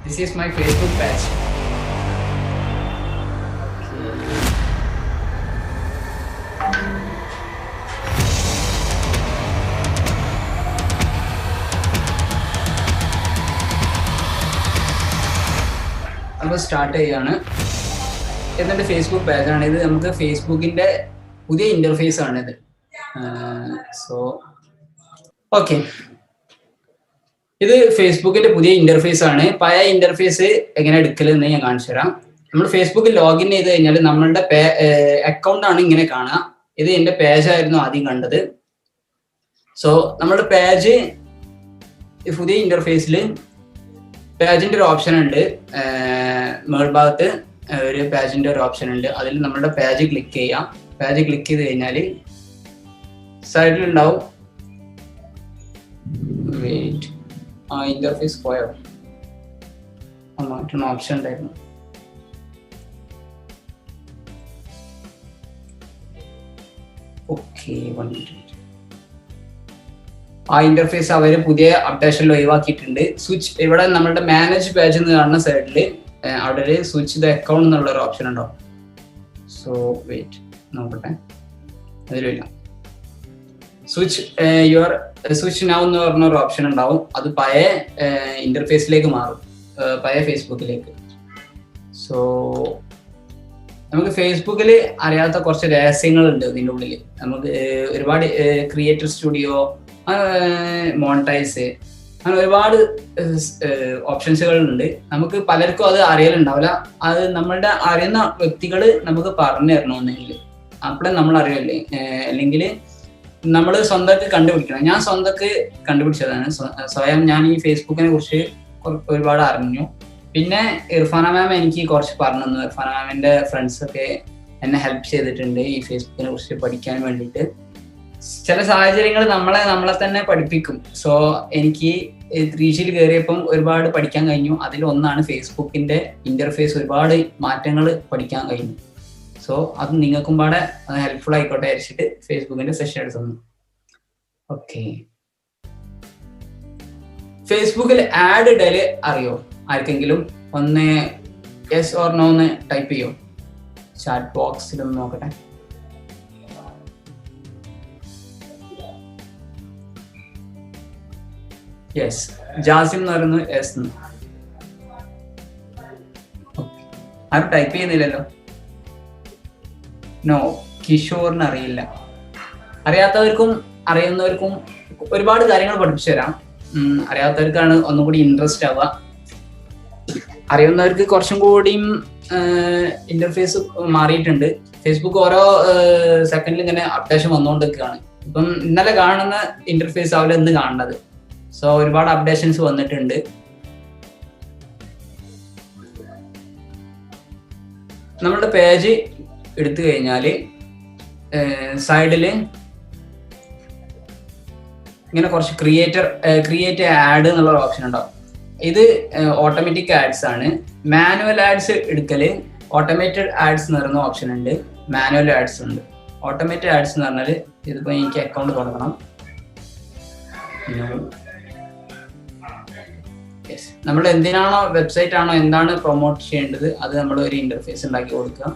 This is my Facebook page. നമ്മൾ start ചെയ്യാണ്. എന്നിട്ട് ഫേസ്ബുക്ക് പേജാണ് ഇത്. നമുക്ക് ഫേസ്ബുക്കിന്റെ പുതിയ ഇന്റർഫേസ് ആണിത്. സോ ഓക്കെ, ഇത് ഫേസ്ബുക്കിന്റെ പുതിയ ഇന്റർഫേസ് ആണ്. പഴയ ഇന്റർഫേസ് എങ്ങനെ എടുക്കലെന്ന് ഞാൻ കാണിച്ചു തരാം. നമ്മൾ ഫേസ്ബുക്കിൽ ലോഗിൻ ചെയ്ത് കഴിഞ്ഞാൽ നമ്മളുടെ അക്കൗണ്ട് ആണ് ഇങ്ങനെ കാണുക. ഇത് എന്റെ പേജായിരുന്നു ആദ്യം കണ്ടത്. സോ നമ്മുടെ പേജ് പുതിയ ഇന്റർഫേസിൽ പേജിന്റെ ഒരു ഓപ്ഷൻ ഉണ്ട്. മേൽഭാഗത്ത് ഒരു പേജിന്റെ ഒരു ഓപ്ഷൻ ഉണ്ട്. അതിൽ നമ്മുടെ പേജ് ക്ലിക്ക് ചെയ്യാം. പേജ് ക്ലിക്ക് ചെയ്ത് കഴിഞ്ഞാൽ സൈഡിലുണ്ടാവും വെയിറ്റ്, ഇന്റർഫേസ് പോയോ, മാറ്റുന്ന ഓപ്ഷൻ ഉണ്ടായിരുന്നു. ഓക്കെ, ആ ഇന്റർഫേസ് അവര് പുതിയ അപ്ഡേഷനിൽ ഒഴിവാക്കിയിട്ടുണ്ട്. സ്വിച്ച് ഇവിടെ നമ്മുടെ മാനേജ് പേജ് എന്ന് കാണുന്ന സൈഡിൽ അവിടെ ഒരു സ്വിച്ച് ദ അക്കൗണ്ട് എന്നുള്ള ഒരു ഓപ്ഷൻ ഉണ്ടാവും. സോ വെയിറ്റ് നോക്കട്ടെ, അതിലില്ല. സ്വിച്ച് നൗ എന്ന് പറഞ്ഞ ഒരു ഓപ്ഷൻ ഉണ്ടാവും. അത് പഴയ ഇന്റർഫേസിലേക്ക് മാറും, പഴയ ഫേസ്ബുക്കിലേക്ക്. സോ നമുക്ക് ഫേസ്ബുക്കിൽ അറിയാത്ത കുറച്ച് രഹസ്യങ്ങളുണ്ട് ഇതിൻ്റെ ഉള്ളിൽ. നമുക്ക് ഒരുപാട് ക്രിയേറ്റർ സ്റ്റുഡിയോ, മോണിറ്റൈസ്, അങ്ങനെ ഒരുപാട് ഓപ്ഷൻസുകളുണ്ട്. നമുക്ക് പലർക്കും അത് അറിയലുണ്ടാവില്ല. അത് നമ്മളുടെ അറിയുന്ന വ്യക്തികൾ നമുക്ക് പറഞ്ഞു തരണമെന്നെങ്കിൽ അപ്പോഴേ നമ്മൾ അറിയല്ലേ, അല്ലെങ്കിൽ നമ്മൾ സ്വന്തമായിട്ട് കണ്ടുപിടിക്കണം. ഞാൻ സ്വന്തമായിട്ട് കണ്ടുപിടിച്ചതാണ്. സ്വയം ഞാൻ ഈ ഫേസ്ബുക്കിനെ കുറിച്ച് ഒരുപാട് അറിഞ്ഞു. പിന്നെ ഇർഫാന മാം എനിക്ക് കുറച്ച് പറഞ്ഞു തന്നു. ഇർഫാന മാമിന്റെ ഫ്രണ്ട്സ് ഒക്കെ എന്നെ ഹെൽപ്പ് ചെയ്തിട്ടുണ്ട് ഈ ഫേസ്ബുക്കിനെ കുറിച്ച് പഠിക്കാൻ വേണ്ടിയിട്ട്. ചില സാഹചര്യങ്ങൾ നമ്മളെ തന്നെ പഠിപ്പിക്കും. സോ എനിക്ക് 3Gയിൽ കയറിയപ്പം ഒരുപാട് പഠിക്കാൻ കഴിഞ്ഞു. അതിൽ ഒന്നാണ് ഫേസ്ബുക്കിന്റെ ഇന്റർഫേസ്. ഒരുപാട് മാറ്റങ്ങൾ പഠിക്കാൻ കഴിഞ്ഞു. സോ അത് നിങ്ങൾക്കും പാടെ ഹെൽപ്ഫുൾ ആയിക്കോട്ടെ വിചാരിച്ചിട്ട് ഫേസ്ബുക്കിന്റെ സെഷൻ എടുത്തു. ഓക്കെ, ഫേസ്ബുക്കിൽ ആഡ് ഇടല് അറിയോ ആർക്കെങ്കിലും? ഒന്ന് യെസ് ഓർ നോ എന്ന് ടൈപ്പ് ചെയ്യോ ചാറ്റ് ബോക്സിലൊന്ന് നോക്കട്ടെ. യെസ്, ജാസിം എന്ന് പറയുന്നു യെസ്. ആരും ടൈപ്പ് ചെയ്യുന്നില്ലല്ലോ. നോ, കിഷോറിന് അറിയില്ല. അറിയാത്തവർക്കും അറിയുന്നവർക്കും ഒരുപാട് കാര്യങ്ങൾ പഠിപ്പിച്ചു തരാം. അറിയാത്തവർക്കാണ് ഒന്നും കൂടി ഇൻട്രസ്റ്റ് ആവുക. അറിയുന്നവർക്ക് കുറച്ചും കൂടിയും ഇന്റർഫേസ് മാറിയിട്ടുണ്ട്. ഫേസ്ബുക്ക് ഓരോ സെക്കൻഡിൽ ഇങ്ങനെ അപ്ഡേഷൻ വന്നുകൊണ്ടിരിക്കുകയാണ്. ഇപ്പം ഇന്നലെ കാണുന്ന ഇന്റർഫേസ് ആവില്ല ഇന്ന് കാണുന്നത്. സോ ഒരുപാട് അപ്ഡേഷൻസ് വന്നിട്ടുണ്ട്. നമ്മളുടെ പേജ് എടുത്തു കഴിഞ്ഞാൽ സൈഡിൽ ഇങ്ങനെ കുറച്ച് ക്രിയേറ്റ് ആഡ് എന്നുള്ള ഓപ്ഷൻ ഉണ്ടാവും. ഇത് ഓട്ടോമാറ്റിക് ആഡ്സ് ആണ്. മാനുവൽ ആഡ്സ് എടുക്കല് ഓട്ടോമേറ്റഡ് ആഡ്സ് എന്ന് പറയുന്ന ഓപ്ഷൻ ഉണ്ട്, മാനുവൽ ആഡ്സ് ഉണ്ട്. ഓട്ടോമേറ്റഡ് ആഡ്സ് എന്ന് പറഞ്ഞാൽ ഇതിപ്പോ എനിക്ക് അക്കൗണ്ട് തുടങ്ങണം. നമ്മൾ എന്തിനാണോ വെബ്സൈറ്റ് ആണോ എന്താണ് പ്രൊമോട്ട് ചെയ്യേണ്ടത് അത് നമ്മൾ ഒരു ഇന്റർഫേസ് ഉണ്ടാക്കി കൊടുക്കുക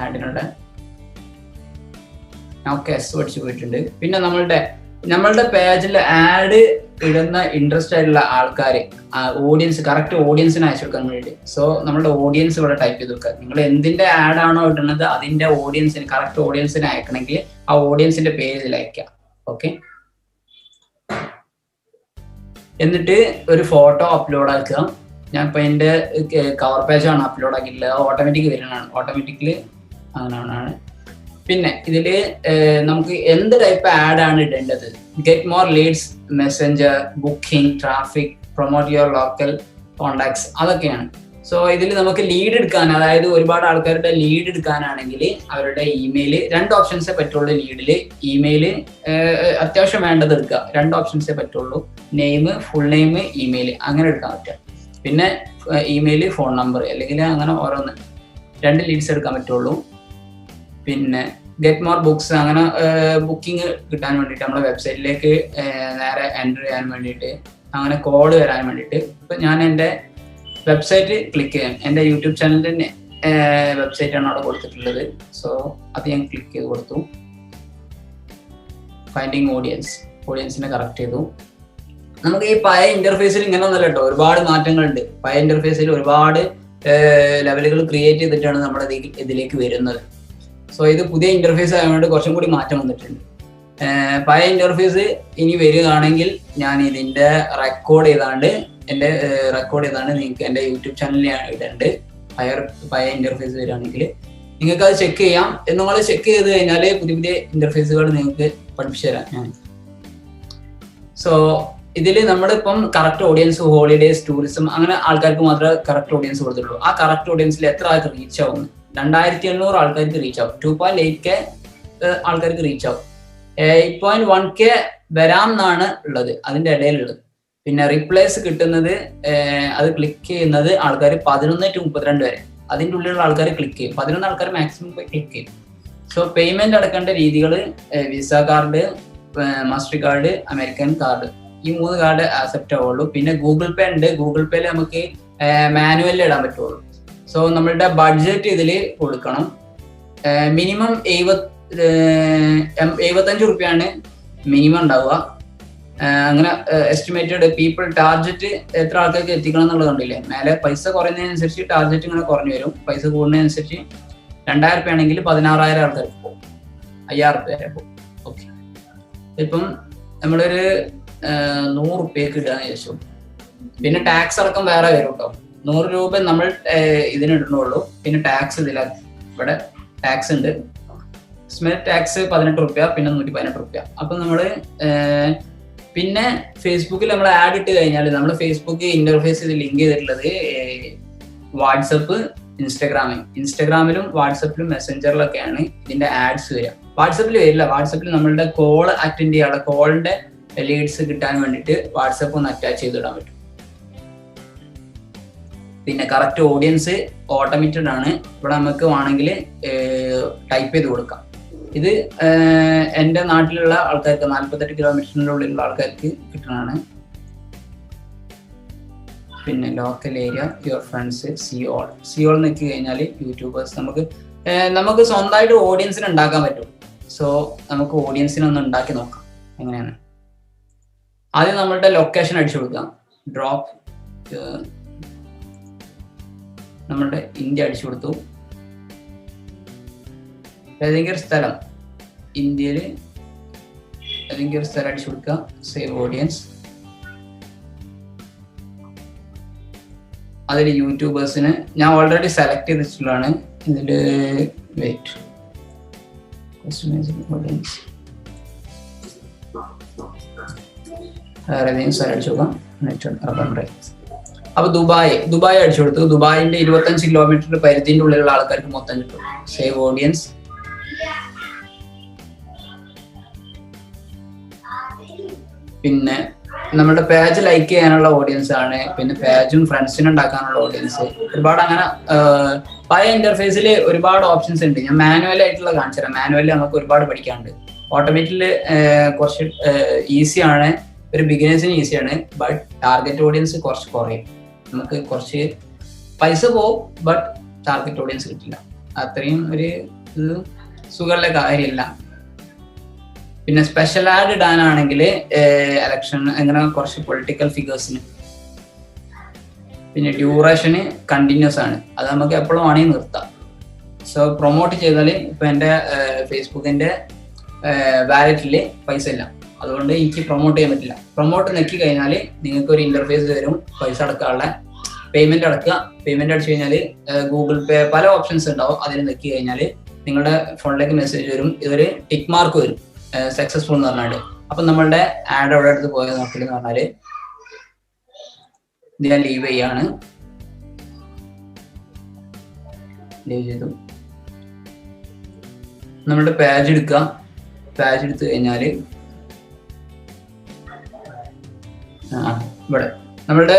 ആഡിനുള്ള. ഓക്കെ, എസ് പഠിച്ചു പോയിട്ടുണ്ട്. പിന്നെ നമ്മളുടെ പേജിൽ ആഡ് ഇടുന്ന ഇൻട്രസ്റ്റ് ആയിട്ടുള്ള ആൾക്കാർ, ഓഡിയൻസ്, കറക്റ്റ് ഓഡിയൻസിന് അയച്ചു കൊടുക്കാൻ വേണ്ടി. സോ നമ്മുടെ ഓഡിയൻസ് ഇവിടെ ടൈപ്പ് ചെയ്ത് കൊടുക്കുക. നിങ്ങൾ എന്തിന്റെ ആഡ് ആണോ ഇടുന്നത് അതിന്റെ ഓഡിയൻസിന്, കറക്റ്റ് ഓഡിയൻസിന് അയക്കണമെങ്കിൽ ആ ഓഡിയൻസിന്റെ പേജിൽ അയക്കാം. ഓക്കെ, എന്നിട്ട് ഒരു ഫോട്ടോ അപ്ലോഡ് ആക്കുക. ഞാൻ ഇപ്പൊ എന്റെ കവർ പേജാണ് അപ്ലോഡ് ആക്കിയിട്ടുള്ളത്. ഓട്ടോമാറ്റിക് വരുന്നതാണ്, ഓട്ടോമാറ്റിക്കലി അങ്ങനെയാണ്. പിന്നെ ഇതില് നമുക്ക് എന്ത് ടൈപ്പ് ആഡ് ആണ് ഇടേണ്ടത്? Get more leads, messenger, booking, traffic, promote your local contacts, അതൊക്കെയാണ്. സോ ഇതിൽ നമുക്ക് ലീഡ് എടുക്കാൻ, അതായത് ഒരുപാട് ആൾക്കാരുടെ ലീഡ് എടുക്കാനാണെങ്കിൽ അവരുടെ ഇമെയില്, 2 ഓപ്ഷൻസേ പറ്റുള്ളൂ. ലീഡില് ഇമെയില് അത്യാവശ്യം വേണ്ടത് എടുക്കുക. 2 ഓപ്ഷൻസേ പറ്റുള്ളൂ, നെയിം, ഫുൾ നെയിം, ഇമെയിൽ, അങ്ങനെ എടുക്കാൻ പറ്റുക. പിന്നെ ഇമെയില്, ഫോൺ നമ്പർ, അല്ലെങ്കിൽ അങ്ങനെ ഓരോന്ന് 2 ലീഡ്സ് എടുക്കാൻ പറ്റുള്ളൂ. പിന്നെ ഗെറ്റ് മോർ ബുക്സ്, അങ്ങനെ ബുക്കിംഗ് കിട്ടാൻ വേണ്ടിയിട്ട് നമ്മുടെ വെബ്സൈറ്റിലേക്ക് നേരെ എൻ്റർ ചെയ്യാൻ വേണ്ടിയിട്ട്, അങ്ങനെ കോഡ് വരാൻ വേണ്ടിയിട്ട്. ഇപ്പം ഞാൻ എൻ്റെ വെബ്സൈറ്റ് ക്ലിക്ക് ചെയ്യാം. എൻ്റെ യൂട്യൂബ് ചാനലിൻ്റെ വെബ്സൈറ്റ് ആണ് അവിടെ കൊടുത്തിട്ടുള്ളത്. സോ അത് ഞാൻ ക്ലിക്ക് ചെയ്ത് കൊടുത്തു. ഫൈൻഡിങ് ഓഡിയൻസിനെ കറക്റ്റ് ചെയ്തു. നമുക്ക് ഈ പഴയ ഇന്റർഫേസിൽ ഇങ്ങനെ ഒന്നല്ല കേട്ടോ, ഒരുപാട് മാറ്റങ്ങളുണ്ട്. പഴയ ഇന്റർഫേസിൽ ഒരുപാട് ലെവലുകൾ ക്രിയേറ്റ് ചെയ്തിട്ടാണ് നമ്മുടെ ഇതിലേക്ക് വരുന്നത്. സോ ഇത് പുതിയ ഇന്റർഫേസ് ആയതുകൊണ്ട് കുറച്ചും കൂടി മാറ്റം വന്നിട്ടുണ്ട്. പഴയ ഇന്റർഫേസ് ഇനി വരികയാണെങ്കിൽ ഞാൻ ഇതിന്റെ റെക്കോർഡ് ചെയ്താണ്ട് നിങ്ങൾക്ക് എൻ്റെ യൂട്യൂബ് ചാനലിൽ ഇടുന്നുണ്ട്. പഴയ ഇന്റർഫേസ് വരികയാണെങ്കിൽ നിങ്ങൾക്ക് അത് ചെക്ക് ചെയ്യാം. നിങ്ങൾ ചെക്ക് ചെയ്ത് കഴിഞ്ഞാൽ പുതിയ പുതിയ ഇന്റർഫേസുകൾ നിങ്ങൾക്ക് പഠിപ്പിച്ചു തരാം ഞാൻ. സോ ഇതിൽ നമ്മളിപ്പം കറക്റ്റ് ഓഡിയൻസ് ഹോളിഡേസ്, ടൂറിസം അങ്ങനെ ആൾക്കാർക്ക് മാത്രമേ കറക്റ്റ് ഓഡിയൻസ് കൊടുത്തിട്ടുള്ളൂ. ആ കറക്റ്റ് ഓഡിയൻസിൽ എത്ര ആൾക്ക് റീച്ച് ആവും? 2700 ആൾക്കാർക്ക് റീച്ച് ആവും. 2.8K ആൾക്കാർക്ക് റീച്ച് ആവും. 8.1K വരാം എന്നാണ് ഉള്ളത്, അതിന്റെ ഇടയിലുള്ളത്. പിന്നെ റീപ്ലേസ് കിട്ടുന്നത് അത് ക്ലിക്ക് ചെയ്യുന്നത് ആൾക്കാർ 11 to 32 വരെ, അതിൻ്റെ ഉള്ളിലുള്ള ആൾക്കാർ ക്ലിക്ക് ചെയ്യും. 11 ആൾക്കാർ മാക്സിമം പോയി ക്ലിക്ക് ചെയ്യും. സോ പേയ്മെന്റ് അടക്കേണ്ട രീതികൾ visa card, master card, American card, ഈ 3 കാർഡ് ആക്സെപ്റ്റ് ആവുള്ളൂ. പിന്നെ ഗൂഗിൾ പേ ഉണ്ട്. ഗൂഗിൾ പേയിൽ നമുക്ക് മാനുവലിൽ ഇടാൻ പറ്റുള്ളൂ. സോ നമ്മളുടെ ബഡ്ജറ്റ് ഇതിൽ കൊടുക്കണം. മിനിമം 75 റുപ്യാണ് മിനിമം ഉണ്ടാവുക. അങ്ങനെ എസ്റ്റിമേറ്റഡ് പീപ്പിൾ ടാർജറ്റ് എത്ര ആൾക്കാർക്ക് എത്തിക്കണം എന്നുള്ളത് കണ്ടില്ലേ. മേലെ പൈസ കുറയുന്നതിനനുസരിച്ച് ടാർജറ്റ് ഇങ്ങനെ കുറഞ്ഞു വരും. പൈസ കൂടുന്നതിനനുസരിച്ച് 2000 റുപ്യ ആണെങ്കിൽ 16,000 ആൾക്കാർക്ക് പോകും, 5000 റുപ്യ വരെ പോകും. ഓക്കെ, ഇപ്പം നമ്മളൊരു 100 റുപ്യക്ക് ഇടാന്ന് വിചാരിച്ചു. പിന്നെ ടാക്സ് അടക്കം വേറെ വരും കേട്ടോ. 100 രൂപ നമ്മൾ ഇതിന് ഇടുന്നുള്ളൂ. പിന്നെ ടാക്സ് ഇവിടെ ടാക്സ് ഉണ്ട്. സ്മെൽ ടാക്സ് 18 റുപ്യ, പിന്നെ 118 റുപ്യ. അപ്പൊ നമ്മള് പിന്നെ ഫേസ്ബുക്കിൽ നമ്മൾ ആഡ് ഇട്ട് കഴിഞ്ഞാൽ നമ്മൾ ഫേസ്ബുക്ക് ഇന്റർഫേസ് ഇത് ലിങ്ക് ചെയ്തിട്ടുള്ളത് വാട്സപ്പ്, ഇൻസ്റ്റഗ്രാമിലും വാട്സപ്പിലും മെസ്സഞ്ചറിലൊക്കെയാണ് ഇതിന്റെ ആഡ്സ് വരിക. വാട്സപ്പിൽ വരില്ല. വാട്സപ്പിൽ നമ്മളുടെ കോൾ അറ്റൻഡ് ചെയ്യാനുള്ള കോളിന്റെ ലീഡ്സ് കിട്ടാൻ വേണ്ടിയിട്ട് വാട്സപ്പ് ഒന്ന് അറ്റാച്ച് ചെയ്തിടാൻ പറ്റും. പിന്നെ കറക്റ്റ് ഓഡിയൻസ് ഓട്ടോമേറ്റഡ് ആണ്. ഇവിടെ നമുക്ക് വേണമെങ്കിൽ ടൈപ്പ് ചെയ്ത് കൊടുക്കാം. ഇത് എൻ്റെ നാട്ടിലുള്ള ആൾക്കാർക്ക് 48 കിലോമീറ്ററിൻ്റെ ഉള്ളിലുള്ള ആൾക്കാർക്ക് കിട്ടുന്നതാണ്. പിന്നെ ലോക്കൽ ഏരിയ, യുവർ ഫ്രണ്ട്സ്, സിയോൾ നിൽക്കി കഴിഞ്ഞാൽ യൂട്യൂബേഴ്സ്. നമുക്ക് സ്വന്തമായിട്ട് ഓഡിയൻസിനെ ഉണ്ടാക്കാൻ പറ്റും. സോ നമുക്ക് ഓഡിയൻസിനെ ഒന്ന് ഉണ്ടാക്കി നോക്കാം എങ്ങനെയാണ്. ആദ്യം നമ്മളുടെ ലൊക്കേഷൻ അടിച്ചു കൊടുക്കാം. ഡ്രോപ്പ് നമ്മളുടെ ഇന്ത്യ അടിച്ചു കൊടുത്തു. ഏതെങ്കിലും ഒരു സ്ഥലം, ഇന്ത്യയിൽ ഏതെങ്കിലും ഒരു സ്ഥലം അടിച്ചു കൊടുക്കുക. Save audience. അതിൽ യൂട്യൂബേഴ്സിന് ഞാൻ ഓൾറെഡി സെലക്ട് ചെയ്തിട്ടുള്ളതാണ്. ഇതിൽ വെയിറ്റ് ഓഡിയൻസ് വേറെ ഏതെങ്കിലും സ്ഥലം അടിച്ചു കൊടുക്കാം. Urban rights. അപ്പൊ ദുബായ് അടിച്ചു കൊടുത്തു. ദുബായിന്റെ 25 കിലോമീറ്റർ പരിധിന്റെ ഉള്ളിലുള്ള ആൾക്കാർക്ക് മൊത്തം കിട്ടും. Save audience. പിന്നെ നമ്മുടെ പേജ് ലൈക്ക് ചെയ്യാനുള്ള ഓഡിയൻസ് ആണ്. പിന്നെ പേജും ഫ്രണ്ട്സിനും ഉണ്ടാക്കാനുള്ള ഓഡിയൻസ്. ഒരുപാട് അങ്ങനെ പഴയ ഇന്റർഫേസിൽ ഒരുപാട് ഓപ്ഷൻസ് ഉണ്ട്. ഞാൻ മാനുവൽ ആയിട്ടുള്ള കാണിച്ചു തരാം. മാനുവലിൽ നമുക്ക് ഒരുപാട് പഠിക്കാനുണ്ട്. ഓട്ടോമാറ്റിക്കലി കുറച്ച് ഈസിയാണ്, ഒരു ബിഗിനേഴ്സിന് ഈസിയാണ്. ബട്ട് ടാർഗറ്റ് ഓഡിയൻസ് കുറച്ച് കുറയും. നമുക്ക് കുറച്ച് പൈസ പോവും, ബട്ട് ടാർഗറ്റ് ഓഡിയൻസ് കിട്ടില്ല. അത്രയും ഒരു സുഖമുള്ള കാര്യമില്ല. പിന്നെ സ്പെഷ്യൽ ആഡ് ഇടാനാണെങ്കിൽ എലക്ഷൻ അങ്ങനെ കുറച്ച് പൊളിറ്റിക്കൽ ഫിഗേഴ്സിന്. പിന്നെ ഡ്യൂറേഷന് കണ്ടിന്യൂസ് ആണ്, അത് നമുക്ക് എപ്പോഴും വേണമെങ്കിൽ നിർത്താം. സോ പ്രൊമോട്ട് ചെയ്താൽ ഇപ്പൊ എൻ്റെ ഫേസ്ബുക്കിന്റെ വാലറ്റിൽ പൈസ ഇല്ല, അതുകൊണ്ട് എനിക്ക് പ്രൊമോട്ട് ചെയ്യാൻ പറ്റില്ല. പ്രൊമോട്ട് നെക്കി കഴിഞ്ഞാൽ നിങ്ങൾക്ക് ഒരു ഇന്റർഫേസ് വരും, പൈസ അടക്കാനുള്ള പേയ്മെന്റ് അടക്കുക. പേയ്മെന്റ് അടിച്ചു കഴിഞ്ഞാൽ ഗൂഗിൾ പേ പല ഓപ്ഷൻസ് ഉണ്ടാവും. അതിൽ നെക്കി കഴിഞ്ഞാൽ നിങ്ങളുടെ ഫോണിലേക്ക് മെസ്സേജ് വരും, ഇതൊരു ടിക്ക് മാർക്ക് വരും, സക്സസ്ഫുൾ എന്ന് പറഞ്ഞാൽ. അപ്പൊ നമ്മളുടെ ആഡ് അവിടെ അടുത്ത് പോയത് നോക്കിയെന്ന് പറഞ്ഞാല് ഇത് ഞാൻ ലീവ് ചെയ്യാണ്. ലീവ് ചെയ്തു. നമ്മളുടെ പേജ് എടുക്കുക. പേജ് എടുത്തു കഴിഞ്ഞാല് ഇവിടെ നമ്മളുടെ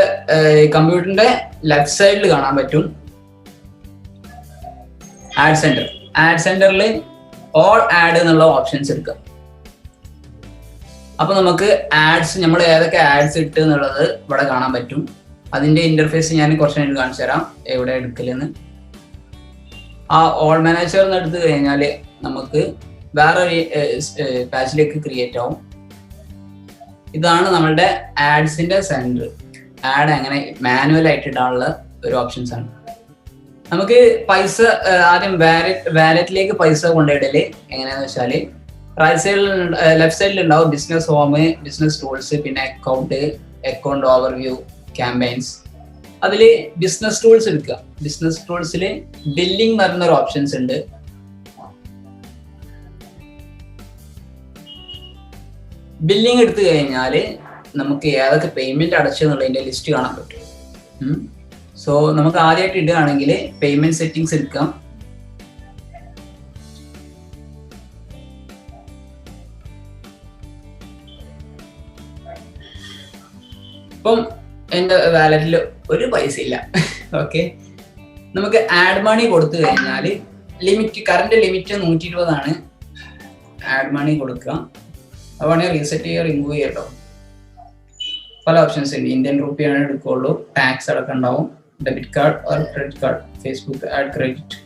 കമ്പ്യൂട്ടറിന്റെ ലെഫ്റ്റ് സൈഡിൽ കാണാൻ പറ്റും ആഡ് സെന്റർ. ആഡ് സെന്ററിൽ ഓൾ ആഡ് എന്നുള്ള ഓപ്ഷൻസ് എടുക്കുക. അപ്പൊ നമുക്ക് ആഡ്സ്, നമ്മൾ ഏതൊക്കെ ആഡ്സ് ഇട്ട് എന്നുള്ളത് ഇവിടെ കാണാൻ പറ്റും. അതിന്റെ ഇന്റർഫേസ് ഞാൻ കുറച്ച് നേരം കാണിച്ചു തരാം എവിടെ എടുക്കലെന്ന്. ആ ഓൾ മാനേജർ എന്ന് എടുത്തു കഴിഞ്ഞാൽ നമുക്ക് വേറൊരു പാച്ചിലേക്ക് ക്രിയേറ്റ് ആവും. ഇതാണ് നമ്മളുടെ ആഡ്സിന്റെ സെന്റർ. ആഡ് എങ്ങനെ മാനുവൽ ആയിട്ട് ഇടാനുള്ള ഒരു ഓപ്ഷൻസ് ആണ്. നമുക്ക് പൈസ ആദ്യം വാലറ്റിലേക്ക് പൈസ കൊണ്ടുപോയിടല് എങ്ങനെയാന്ന് വെച്ചാൽ റൈറ്റ് സൈഡിൽ ലെഫ്റ്റ് സൈഡിൽ ഉണ്ടാവും ബിസിനസ് ഹോം, ബിസിനസ് ടൂൾസ്, പിന്നെ അക്കൗണ്ട് ഓവർവ്യൂ, ക്യാമ്പയിൻസ്. അതിൽ ബിസിനസ് ടൂൾസ് എടുക്കുക. ബിസിനസ് ടൂൾസിൽ ബില്ലിംഗ് എന്ന് പറയുന്ന ഒരു ഓപ്ഷൻസ് ഉണ്ട്. ബില്ലിംഗ് എടുത്തു കഴിഞ്ഞാൽ നമുക്ക് ഏതൊക്കെ പേയ്മെന്റ് അടച്ചെന്നുള്ളതിന്റെ ലിസ്റ്റ് കാണാൻ പറ്റും. സോ നമുക്ക് ആദ്യമായിട്ട് ഇടുകയാണെങ്കിൽ പേയ്മെന്റ് സെറ്റിംഗ്സ് എടുക്കാം. ഇപ്പം എൻ്റെ വാലറ്റിൽ ഒരു പൈസ ഇല്ല. ഓക്കെ, നമുക്ക് ആഡ് മണി കൊടുത്തു കഴിഞ്ഞാൽ കറന്റ് ലിമിറ്റ് 120 ആഡ് മണി കൊടുക്കുക. അതുകൊണ്ട് റീസെറ്റ് ചെയ്യുക, റിമൂവ് ചെയ്യട്ടോ. പല ഓപ്ഷൻസ് ഉണ്ട്. ഇന്ത്യൻ റുപ്പിയാണ് എടുക്കുകയുള്ളൂ. ടാക്സ് അടക്കം ഉണ്ടാവും. Debit card or credit card, Facebook add credit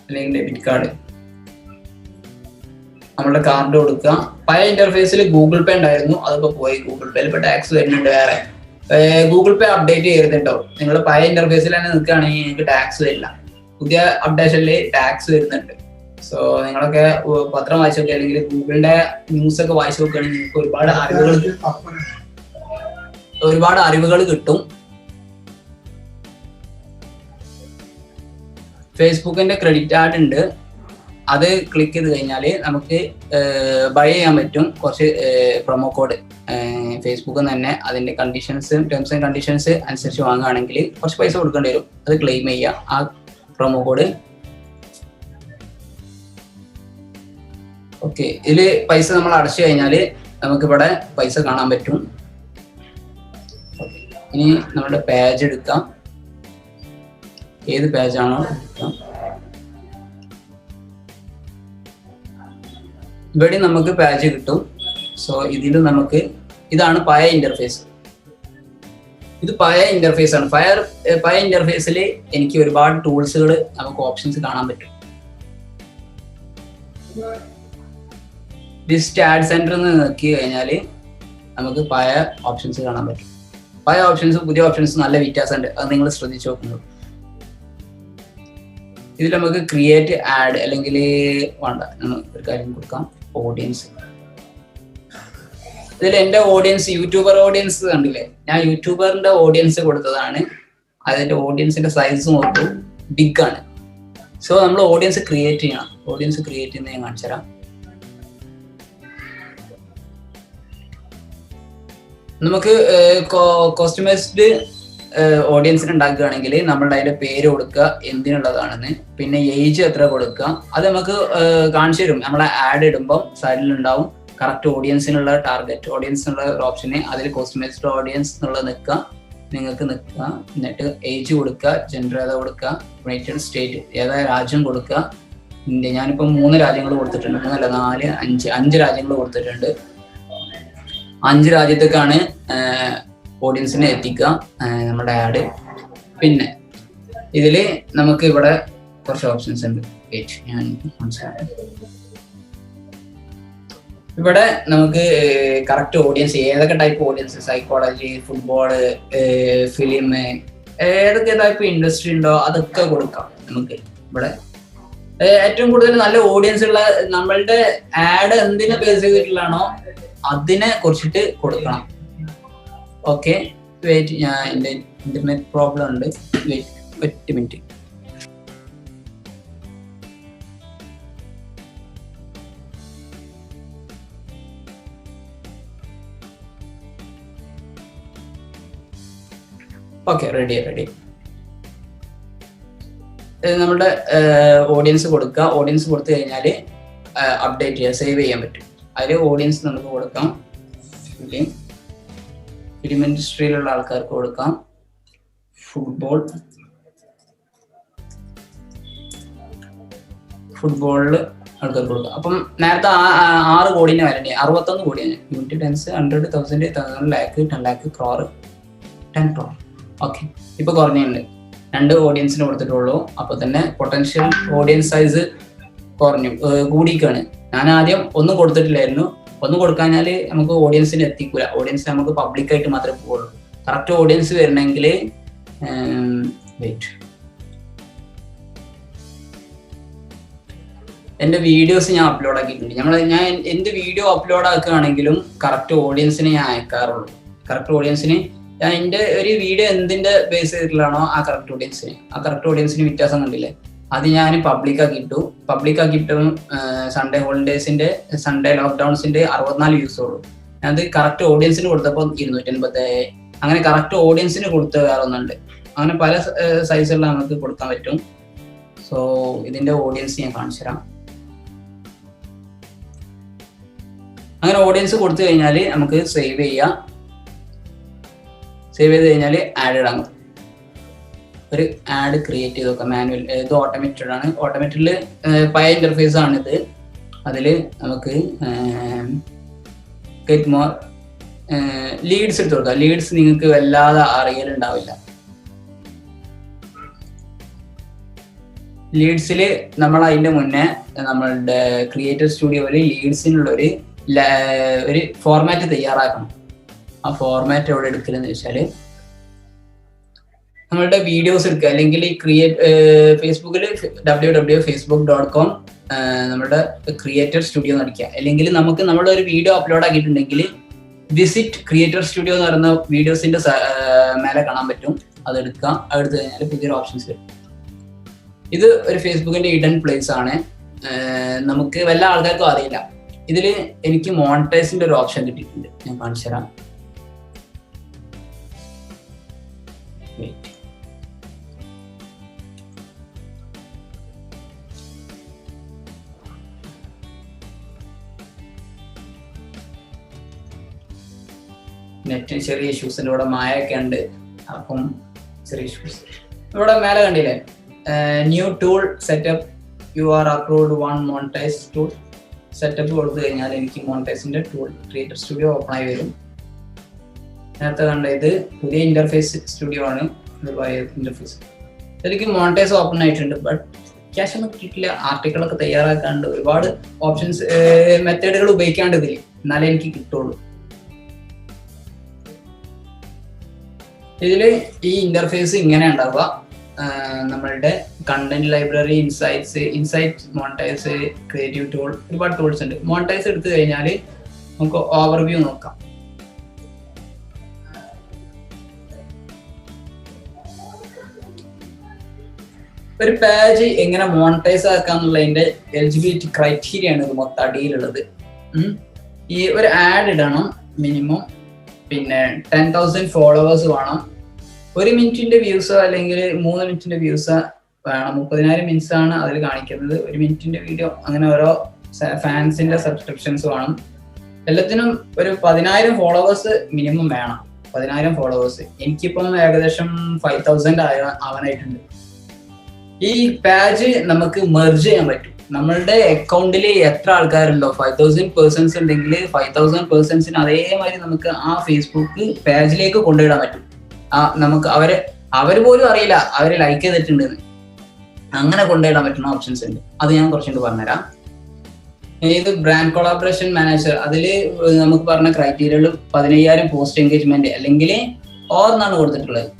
അല്ലെങ്കിൽ ഡെബിറ്റ് കാർഡ്. നമ്മളുടെ കാർഡ് കൊടുക്കുക. പഴയ ഇന്റർഫേസിൽ ഗൂഗിൾ പേ ഉണ്ടായിരുന്നു, അതിപ്പോ പോയി. ഗൂഗിൾ പേയിൽ ഇപ്പൊ ടാക്സ് വരുന്നുണ്ട്. വേറെ ഗൂഗിൾ പേ അപ്ഡേറ്റ് ചെയ്തിട്ടുണ്ടോ? നിങ്ങൾ പഴയ ഇന്റർഫേസിൽ തന്നെ നിൽക്കുകയാണെങ്കിൽ നിങ്ങൾക്ക് ടാക്സ് വരില്ല. പുതിയ അപ്ഡേഷനിൽ ടാക്സ് വരുന്നുണ്ട്. സോ നിങ്ങളൊക്കെ പത്രം വായിച്ചു നോക്കുക അല്ലെങ്കിൽ ഗൂഗിളിന്റെ ന്യൂസ് ഒക്കെ വായിച്ചു നോക്കുകയാണെങ്കിൽ നിങ്ങൾക്ക് ഒരുപാട് അറിവുകൾ കിട്ടും. ഫേസ്ബുക്കിന്റെ ക്രെഡിറ്റ് കാർഡ് ഉണ്ട്. അത് ക്ലിക്ക് ചെയ്ത് കഴിഞ്ഞാൽ നമുക്ക് ബൈ ചെയ്യാൻ പറ്റും കുറച്ച് പ്രൊമോ കോഡ്. ഫേസ്ബുക്കിൽ തന്നെ അതിന്റെ കണ്ടീഷൻസ്, ടേംസ് ആൻഡ് കണ്ടീഷൻസ് അനുസരിച്ച് വാങ്ങുകയാണെങ്കിൽ കുറച്ച് പൈസ കൊടുക്കേണ്ടി വരും. അത് ക്ലെയിം ചെയ്യുക ആ പ്രൊമോ കോഡ്. ഓക്കെ, ഇതില് പൈസ നമ്മൾ അടച്ചു കഴിഞ്ഞാൽ നമുക്കിവിടെ പൈസ കാണാൻ പറ്റും. ഇനി നമ്മുടെ പേജ് എടുക്കാം. ഏത് പേജാണോ എടുക്കാം. ഇവിടെ നമുക്ക് പേജ് കിട്ടും. സോ ഇതിൽ നമുക്ക് ഇതാണ് പഴയ ഇന്റർഫേസ്. ഇത് പഴയ ഇന്റർഫേസ് ആണ്. പഴയ ഇന്റർഫേസിൽ എനിക്ക് ഒരുപാട് ടൂൾസുകൾ, നമുക്ക് ഓപ്ഷൻസ് കാണാൻ പറ്റും. ലിസ്റ്റ് ആഡ് സെന്റർ എന്ന് നോക്കി കഴിഞ്ഞാൽ നമുക്ക് പഴയ ഓപ്ഷൻസ് കാണാൻ പറ്റും. പഴയ ഓപ്ഷൻസും പുതിയ ഓപ്ഷൻസും നല്ല വ്യത്യാസമുണ്ട്. അത് നിങ്ങൾ ശ്രദ്ധിച്ചു നോക്കുന്നത്. ഇതിൽ നമുക്ക് ക്രിയേറ്റ് ആഡ് അല്ലെങ്കിൽ വേണ്ട, ഒരു കാര്യം കൊടുക്കാം. ഓഡിയൻസ്. ഇതിൽ എൻ്റെ ഓഡിയൻസ് യൂട്യൂബർ ഓഡിയൻസ് കണ്ടില്ലേ? ഞാൻ യൂട്യൂബറിന്റെ ഓഡിയൻസ് കൊടുത്തതാണ്. അതിന്റെ ഓഡിയൻസിന്റെ സൈസ് നോക്കൂ, ബിഗ് ആണ്. സോ നമ്മൾ ഓഡിയൻസ് ക്രിയേറ്റ് ചെയ്യണം. ഓഡിയൻസ് ക്രിയേറ്റ് ചെയ്യുന്നത് ഞാൻ കാണിച്ചു തരാം. നമുക്ക് കസ്റ്റമൈസ്ഡ് ഓഡിയൻസിന് ഉണ്ടാക്കുകയാണെങ്കിൽ നമ്മളുടെ അതിന്റെ പേര് കൊടുക്കുക, എന്തിനുള്ളതാണെന്ന്, പിന്നെ ഏജ് എത്ര കൊടുക്കുക. അത് നമുക്ക് കാണിച്ചു തരും. നമ്മളെ ആഡ് ഇടുമ്പോൾ സൈഡിൽ ഉണ്ടാവും കറക്റ്റ് ഓഡിയൻസിനുള്ള ടാർഗറ്റ് ഓഡിയൻസിനുള്ള ഒരു ഓപ്ഷന്. അതിൽ കസ്റ്റമൈസ്ഡ് ഓഡിയൻസ് എന്നുള്ളത് നിങ്ങൾക്ക് നിൽക്കുക. എന്നിട്ട് ഏജ് കൊടുക്കുക, ജെൻഡർ ഏതാ കൊടുക്കുക, യുണൈറ്റഡ് സ്റ്റേറ്റ് ഏതാ രാജ്യം കൊടുക്കുക. ഇന്ത്യ. ഞാനിപ്പോൾ 3 രാജ്യങ്ങൾ കൊടുത്തിട്ടുണ്ട്. 3 അല്ല 4 5 രാജ്യങ്ങൾ കൊടുത്തിട്ടുണ്ട്. 5 രാജ്യത്തേക്കാണ് ഓഡിയൻസിനെ എത്തിക്കുക നമ്മുടെ ആഡ്. പിന്നെ ഇതിൽ നമുക്ക് ഇവിടെ കുറച്ച് ഓപ്ഷൻസ് ഉണ്ട്. ഞാൻ ഇവിടെ നമുക്ക് കറക്റ്റ് ഓഡിയൻസ്, ഏതൊക്കെ type audience, psychology, football, film, ഏതൊക്കെ ടൈപ്പ് ഇൻഡസ്ട്രി ഉണ്ടോ അതൊക്കെ കൊടുക്കാം. നമുക്ക് ഇവിടെ ഏറ്റവും കൂടുതൽ നല്ല ഓഡിയൻസ് ഉള്ള നമ്മളുടെ ആഡ് എന്തിനെ ബേസ് ചെയ്തിട്ടുള്ളതാണോ അതിനെ കുറിച്ചിട്ട് കൊടുക്കണം. ഓക്കെ, വെയിറ്റ്, ഞാൻ എൻ്റെ ഇന്റർനെറ്റ് പ്രോബ്ലം ഉണ്ട്. Wait 1 minute. Okay, ready. നമ്മുടെ ഓഡിയൻസ് കൊടുക്കുക. ഓഡിയൻസ് കൊടുത്തു കഴിഞ്ഞാൽ അപ്ഡേറ്റ് ചെയ്യാം, സേവ് ചെയ്യാൻ പറ്റും. അതിൽ ഓഡിയൻസ് നമുക്ക് കൊടുക്കാം. ഫിലിം ഇൻഡസ്ട്രിയിലുള്ള ആൾക്കാർക്ക് കൊടുക്കാം. ഫുട്ബോളിൽ ആൾക്കാർക്ക് കൊടുക്കാം. അപ്പം നേരത്തെ 6 കോടിനെ വരണ്ടേ 61 കോടിയാണ്. Unit tens 100, 1000, 1000 lakh, 10 lakh, crore, 10 crore. ഓക്കെ, ഇപ്പൊ കുറഞ്ഞുണ്ട്. 2 ഓഡിയൻസിന് കൊടുത്തിട്ടുള്ളൂ. അപ്പൊ തന്നെ പൊട്ടൻഷ്യൽ ഓഡിയൻസ് സൈസ് കൂടിക്കാണ്. ഞാൻ ആദ്യം ഒന്നും കൊടുത്തിട്ടില്ലായിരുന്നു. ഒന്നും കൊടുക്കാഞ്ഞാൽ നമുക്ക് ഓഡിയൻസിന് എത്തിക്കൂല. ഓഡിയൻസ് നമുക്ക് പബ്ലിക്കായിട്ട് മാത്രമേ പോകുള്ളൂ. കറക്റ്റ് ഓഡിയൻസ് വരണമെങ്കിൽ വെയിറ്റ്, എൻ്റെ വീഡിയോസ് ഞാൻ അപ്ലോഡ് ആക്കിയിട്ടുണ്ട്. ഞാൻ എന്ത് വീഡിയോ അപ്ലോഡ് ആക്കുകയാണെങ്കിലും കറക്റ്റ് ഓഡിയൻസിനെ ഞാൻ അയക്കാറുള്ളൂ. കറക്റ്റ് ഓഡിയൻസിന് ഞാൻ എൻ്റെ ഒരു വീഡിയോ എന്തിൻ്റെ ബേസ് ചെയ്തിട്ടുള്ളതാണോ ആ കറക്റ്റ് ഓഡിയൻസിന് വ്യത്യാസം കണ്ടില്ലേ, അത് ഞാൻ പബ്ലിക് ആക്കിയിട്ടും സൺഡേ ഹോളിഡേസിന്റെ സൺഡേ ലോക്ക്ഡൌൺസിന്റെ 64 വ്യൂസ് ഉള്ളൂ. അത് കറക്റ്റ് ഓഡിയൻസിന് കൊടുത്തപ്പോൾ 287. അങ്ങനെ കറക്റ്റ് ഓഡിയൻസിന് കൊടുത്ത വേറെ ഒന്നുണ്ട്. അങ്ങനെ പല സൈസുകളിൽ നമുക്ക് കൊടുക്കാൻ പറ്റും. സോ ഇതിന്റെ ഓഡിയൻസ് ഞാൻ കാണിച്ചു തരാം. അങ്ങനെ ഓഡിയൻസ് കൊടുത്തു കഴിഞ്ഞാൽ നമുക്ക് സേവ് ചെയ്ത് കഴിഞ്ഞാൽ ആഡ് ഇടാൻ. ഒരു ആഡ് ക്രിയേറ്റ് ചെയ്ത് നോക്കാം മാനുവൽ. ഇത് ഓട്ടോമേറ്റഡ് ആണ്. ഓട്ടോമേറ്റഡിൽ പഴയ ഇന്റർഫേസ് ആണിത്. അതിൽ നമുക്ക് ഗെറ്റ് മോർ ലീഡ്സ് എടുത്ത് കൊടുക്കാം. ലീഡ്സ് നിങ്ങൾക്ക് വല്ലാതെ അറിയലുണ്ടാവില്ല. ലീഡ്സിൽ നമ്മൾ അതിന്റെ മുന്നേ നമ്മളുടെ ക്രിയേറ്റർ സ്റ്റുഡിയോയിൽ ലീഡ്സിനുള്ള ഒരു ഫോർമാറ്റ് തയ്യാറാക്കണം. ആ ഫോർമാറ്റ് എവിടെ എടുക്കലെന്ന് വെച്ചാൽ നമ്മളുടെ വീഡിയോസ് എടുക്കുക, അല്ലെങ്കിൽ ഫേസ്ബുക്കിൽ www.facebook.com നമ്മുടെ ക്രിയേറ്റർ സ്റ്റുഡിയോ അടിക്കുക. അല്ലെങ്കിൽ നമുക്ക് നമ്മുടെ ഒരു വീഡിയോ അപ്ലോഡ് ആക്കിയിട്ടുണ്ടെങ്കിൽ വിസിറ്റ് ക്രിയേറ്റർ സ്റ്റുഡിയോ എന്ന് പറയുന്ന വീഡിയോസിന്റെ മേലെ കാണാൻ പറ്റും. അതെടുക്കുക. അതെടുത്ത് കഴിഞ്ഞാൽ പുതിയൊരു ഓപ്ഷൻസ് വരും. ഇത് ഒരു ഫേസ്ബുക്കിന്റെ ഹിഡൻ പ്ലേസ് ആണ്. നമുക്ക് വല്ല ആൾക്കാർക്കും അറിയില്ല. ഇതിൽ എനിക്ക് മോണിറ്റൈസിന്റെ ഒരു ഓപ്ഷൻ കിട്ടിയിട്ടുണ്ട്. ഞാൻ കാണിച്ചു തരാം. നെറ്റിന് ചെറിയ ഇഷ്യൂസിൻ്റെ ഇവിടെ മായൊക്കെ ഉണ്ട്. അപ്പം ചെറിയ ഇഷ്യൂസ് ഇവിടെ മേലെ കണ്ടില്ലേ, new tool setup, you are approved 1 monetise tool. Setup കൊടുത്തു കഴിഞ്ഞാൽ എനിക്ക് മോണിറ്റൈസിന്റെ ടൂൾ ക്രിയേറ്റർ സ്റ്റുഡിയോ ഓപ്പൺ ആയി വരും. നേരത്തെ കണ്ട ഇത് പുതിയ ഇന്റർഫേസ് സ്റ്റുഡിയോ ആണ്. ഇത് പഴയ ഇന്റർഫേസ്. എനിക്ക് മോണിറ്റൈസ് ഓപ്പൺ ആയിട്ടുണ്ട്. ബട്ട് ക്യാഷ് ഒന്നും കിട്ടിയിട്ടില്ല. ആർട്ടിക്കിളൊക്കെ തയ്യാറാക്കാണ്ട് ഒരുപാട് ഓപ്ഷൻസ് മെത്തേഡുകൾ ഉപയോഗിക്കാണ്ട് ഇതിൽ, എന്നാലേ എനിക്ക് കിട്ടുള്ളൂ. ഇതില് ഈ ഇന്റർഫേസ് ഇങ്ങനെ ഉണ്ടാവുക. നമ്മളുടെ content library, insight monetise, creative tool, ഒരുപാട് ടൂൾസ് ഉണ്ട്. മോണിറ്റൈസ് എടുത്തു കഴിഞ്ഞാൽ നമുക്ക് ഓവർവ്യൂ നോക്കാം. ഒരു പേജ് എങ്ങനെ മോണിറ്റൈസ് ആക്കാന്നുള്ളതിന്റെ എലിജിബിലിറ്റി ക്രൈറ്റീരിയ ആണ് ഇത് മൊത്തം അടിയിലുള്ളത്. ഈ ഒരു ആഡ് ഇടണം മിനിമം. പിന്നെ 10,000 ഫോളോവേഴ്സ് വേണം. 1 മിനിറ്റിന്റെ വ്യൂസോ അല്ലെങ്കിൽ 3 മിനിറ്റിന്റെ വ്യൂസോ വേണം. 30,000 മിനിറ്റ്സ് ആണ് അതിൽ കാണിക്കുന്നത്. 1 മിനിറ്റിന്റെ വീഡിയോ. അങ്ങനെ ഓരോ ഫാൻസിന്റെ സബ്സ്ക്രിപ്ഷൻസ് വേണം. എല്ലാത്തിനും ഒരു 10,000 ഫോളോവേഴ്സ് മിനിമം വേണം. 10,000 ഫോളോവേഴ്സ്. എനിക്കിപ്പം ഏകദേശം 5,000 ആവാനായിട്ടുണ്ട്. ഈ പേജ് നമുക്ക് മെർജ് ചെയ്യാൻ പറ്റും. നമ്മളുടെ അക്കൗണ്ടിൽ എത്ര ആൾക്കാരുണ്ടോ, 5,000 പേഴ്സൺസ് ഉണ്ടെങ്കിൽ 5,000 പേഴ്സൺസിന് അതേമാതിരി നമുക്ക് ആ ഫേസ്ബുക്ക് പേജിലേക്ക് കൊണ്ടുവിടാൻ പറ്റും. നമുക്ക് അവര് പോലും അറിയില്ല അവര് ലൈക്ക് ചെയ്തിട്ടുണ്ടെന്ന്. അങ്ങനെ കൊണ്ടുവിടാൻ പറ്റുന്ന ഓപ്ഷൻസ് ഉണ്ട്. അത് ഞാൻ കുറച്ചുകൂടി പറഞ്ഞുതരാം. ഇത് ബ്രാൻഡ് കൊളാബറേഷൻ മാനേജർ. അതിൽ നമുക്ക് പറഞ്ഞ ക്രൈറ്റീരിയകൾ 15,000 പോസ്റ്റ് എൻഗേജ്മെന്റ് അല്ലെങ്കിൽ എന്നാണ് കൊടുത്തിട്ടുള്ളത്.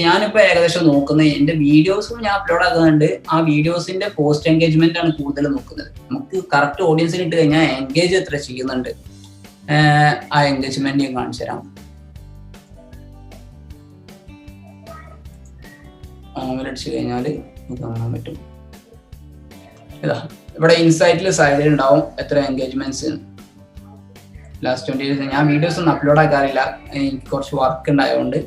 ഞാനിപ്പോ ഏകദേശം നോക്കുന്നത് എന്റെ വീഡിയോസും ഞാൻ അപ്ലോഡ് ആക്കുന്നുണ്ട്. ആ വീഡിയോസിന്റെ പോസ്റ്റ് എൻഗേജ്മെന്റ് ആണ് കൂടുതൽ നോക്കുന്നത്. നമുക്ക് കറക്റ്റ് ഓഡിയൻസിന് ഇട്ട് കഴിഞ്ഞാൽ എൻഗേജ് എത്ര ചെയ്യുന്നുണ്ട്, ആ എൻഗേജ്മെന്റ് ഞാൻ കാണിച്ചു തരാം. അടിച്ചു കഴിഞ്ഞാൽ കാണാൻ പറ്റും. ഇതാ ഇവിടെ ഇൻസൈറ്റിൽ സൈഡിൽ ഉണ്ടാവും എത്ര എൻഗേജ്മെന്റ്സ് ലാസ്റ്റ് 20 days. ഞാൻ വീഡിയോസ് ഒന്നും അപ്ലോഡ് ആക്കാറില്ല, എനിക്ക് കുറച്ച് വർക്ക് ഉണ്ടായതുകൊണ്ട്.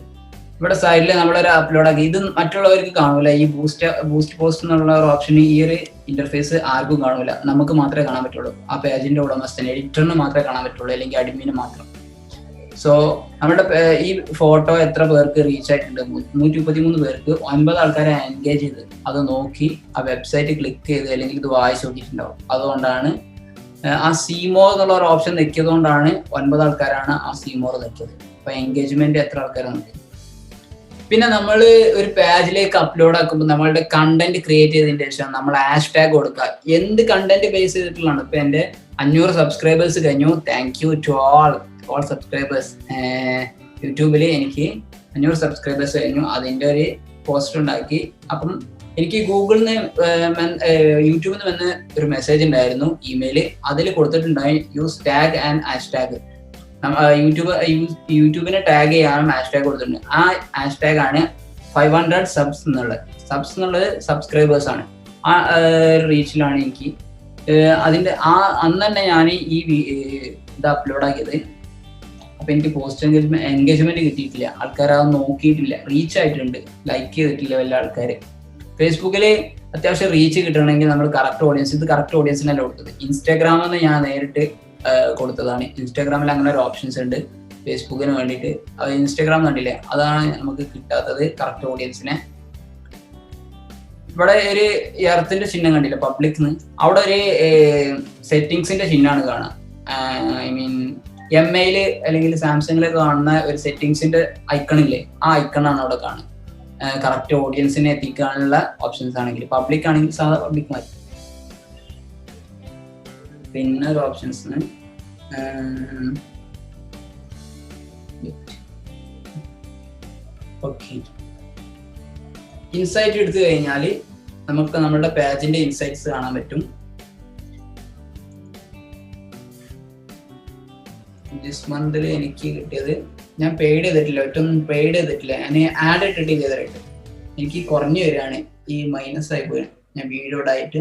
ഇവിടെ സൈഡിൽ നമ്മളൊരു അപ്ലോഡ് ആക്കി. ഇത് മറ്റുള്ളവർക്ക് കാണൂല. ഈ ബൂസ്റ്റ് പോസ്റ്റ് എന്നുള്ള ഒരു ഓപ്ഷൻ ഈ ഒരു ഇന്റർഫേസ് ആർക്കും കാണൂല. നമുക്ക് മാത്രമേ കാണാൻ പറ്റുള്ളൂ. ആ പേജിന്റെ ഉടമസ്ഥന്, എഡിറ്ററിന് മാത്രമേ കാണാൻ പറ്റുള്ളൂ, അല്ലെങ്കിൽ അഡ്മിന് മാത്രം. സോ നമ്മുടെ ഈ ഫോട്ടോ എത്ര പേർക്ക് റീച്ച് ആയിട്ടുണ്ട്? 133 പേർക്ക്. 9 ആൾക്കാരെ എൻഗേജ് ചെയ്ത് അത് നോക്കി ആ വെബ്സൈറ്റ് ക്ലിക്ക് ചെയ്ത് അല്ലെങ്കിൽ ഇത് വായിച്ച് നോക്കിയിട്ടുണ്ടാവും. അതുകൊണ്ടാണ് ആ സീമോർ എന്നുള്ള ഒരു ഓപ്ഷൻ നെക്കിയത് കൊണ്ടാണ് 9 ആൾക്കാരാണ് ആ സീമോർ നെക്കിയത്. അപ്പൊ എൻഗേജ്മെന്റ് എത്ര ആൾക്കാർ നോക്കി? പിന്നെ നമ്മൾ ഒരു പേജിലേക്ക് അപ്ലോഡ് ആക്കുമ്പോൾ നമ്മളുടെ കണ്ടന്റ് ക്രിയേറ്റ് ചെയ്തതിന് ശേഷം നമ്മൾ ഹാഷ്ടാഗ് കൊടുക്കുക. എന്ത് കണ്ടന്റ് ബേസ് ചെയ്തിട്ടുള്ളതാണ്. ഇപ്പൊ എന്റെ 500 സബ്സ്ക്രൈബേഴ്സ് കഴിഞ്ഞു. Thank you to all subscribers. യൂട്യൂബിൽ എനിക്ക് 500 സബ്സ്ക്രൈബേഴ്സ് കഴിഞ്ഞു. അതിന്റെ ഒരു പോസ്റ്റ് ഉണ്ടാക്കി. അപ്പം എനിക്ക് ഗൂഗിളിൽ നിന്ന് യൂട്യൂബിൽ നിന്ന് വന്ന് ഒരു മെസ്സേജ് ഉണ്ടായിരുന്നു, ഇമെയിൽ. അതിൽ കൊടുത്തിട്ടുണ്ടായി യൂസ് ടാഗ് ആൻഡ് ഹാഷ്ടാഗ്. യൂട്യൂബിനെ ടാഗ് ചെയ്യാനും ഹാഷ്ടാഗ് കൊടുത്തിട്ടുണ്ട്. ആ ഹാഷ്ടാഗ് ആണ് 500 സബ്സ് എന്നുള്ളത് സബ്സ്ക്രൈബേഴ്സ് ആണ്. ആ റീച്ചിലാണ് എനിക്ക് അതിന്റെ അന്ന് തന്നെ ഞാൻ ഈ ഇത് അപ്ലോഡ് ആക്കിയത്. അപ്പൊ എനിക്ക് പോസ്റ്റ് എൻഗേജ്മെന്റ് കിട്ടിയിട്ടില്ല, ആൾക്കാർ അത് നോക്കിയിട്ടില്ല. റീച്ച് ആയിട്ടുണ്ട്, ലൈക്ക് ചെയ്തിട്ടില്ല വല്ല ആൾക്കാർ. ഫേസ്ബുക്കിൽ അത്യാവശ്യം റീച്ച് കിട്ടണമെങ്കിൽ നമ്മൾ കറക്റ്റ് ഓഡിയൻസ്, ഇത് കറക്റ്റ് ഓഡിയൻസിനല്ല കൊടുത്തത്. ഇൻസ്റ്റാഗ്രാമിൽ നിന്ന് ഞാൻ നേരിട്ട് കൊടുത്തതാണ്. ഇൻസ്റ്റാഗ്രാമിൽ അങ്ങനെ ഒരു ഓപ്ഷൻസ് ഉണ്ട് ഫേസ്ബുക്കിന് വേണ്ടിയിട്ട്. അത് ഇൻസ്റ്റാഗ്രാം കണ്ടില്ലേ, അതാണ് നമുക്ക് കിട്ടാത്തത് കറക്റ്റ് ഓഡിയൻസിനെ. ഇവിടെ ഒരു എർത്തിന്റെ ചിഹ്നം കണ്ടില്ല പബ്ലിക്ന്ന്, അവിടെ ഒരു സെറ്റിങ്സിന്റെ ചിഹ്നമാണ് കാണുക. ഐ മീൻ MI അല്ലെങ്കിൽ സാംസങ്ങിലൊക്കെ കാണുന്ന ഒരു സെറ്റിങ്സിന്റെ ഐക്കണില്ലേ, ആ ഐക്കണാണ് അവിടെ കാണുക. കറക്റ്റ് ഓഡിയൻസിനെ എത്തിക്കാനുള്ള ഓപ്ഷൻസ് ആണെങ്കിൽ. പബ്ലിക് ആണെങ്കിൽ സാധാ പബ്ലിക് മതി. പിന്നെ ഒരു ഓപ്ഷൻസ് ഓക്കെ, ഇൻസൈറ്റ് എടുത്തു കഴിഞ്ഞാൽ നമുക്ക് നമ്മുടെ പേജിന്റെ ഇൻസൈറ്റ്സ് കാണാൻ പറ്റും. ദിസ് മന്തിൽ എനിക്ക് കിട്ടിയത്, ഞാൻ പെയ്ഡ് ചെയ്തിട്ടില്ല, ഒറ്റൊന്നും പെയ്ഡ് ചെയ്തിട്ടില്ല, ഞാൻ ആഡ് ഇട്ടിട്ട് ചെയ്തതായിട്ട് എനിക്ക് കുറഞ്ഞു വരികയാണ്. ഈ മൈനസ് ആയി പോയി. ഞാൻ വീഡിയോയുടെ ആയിട്ട്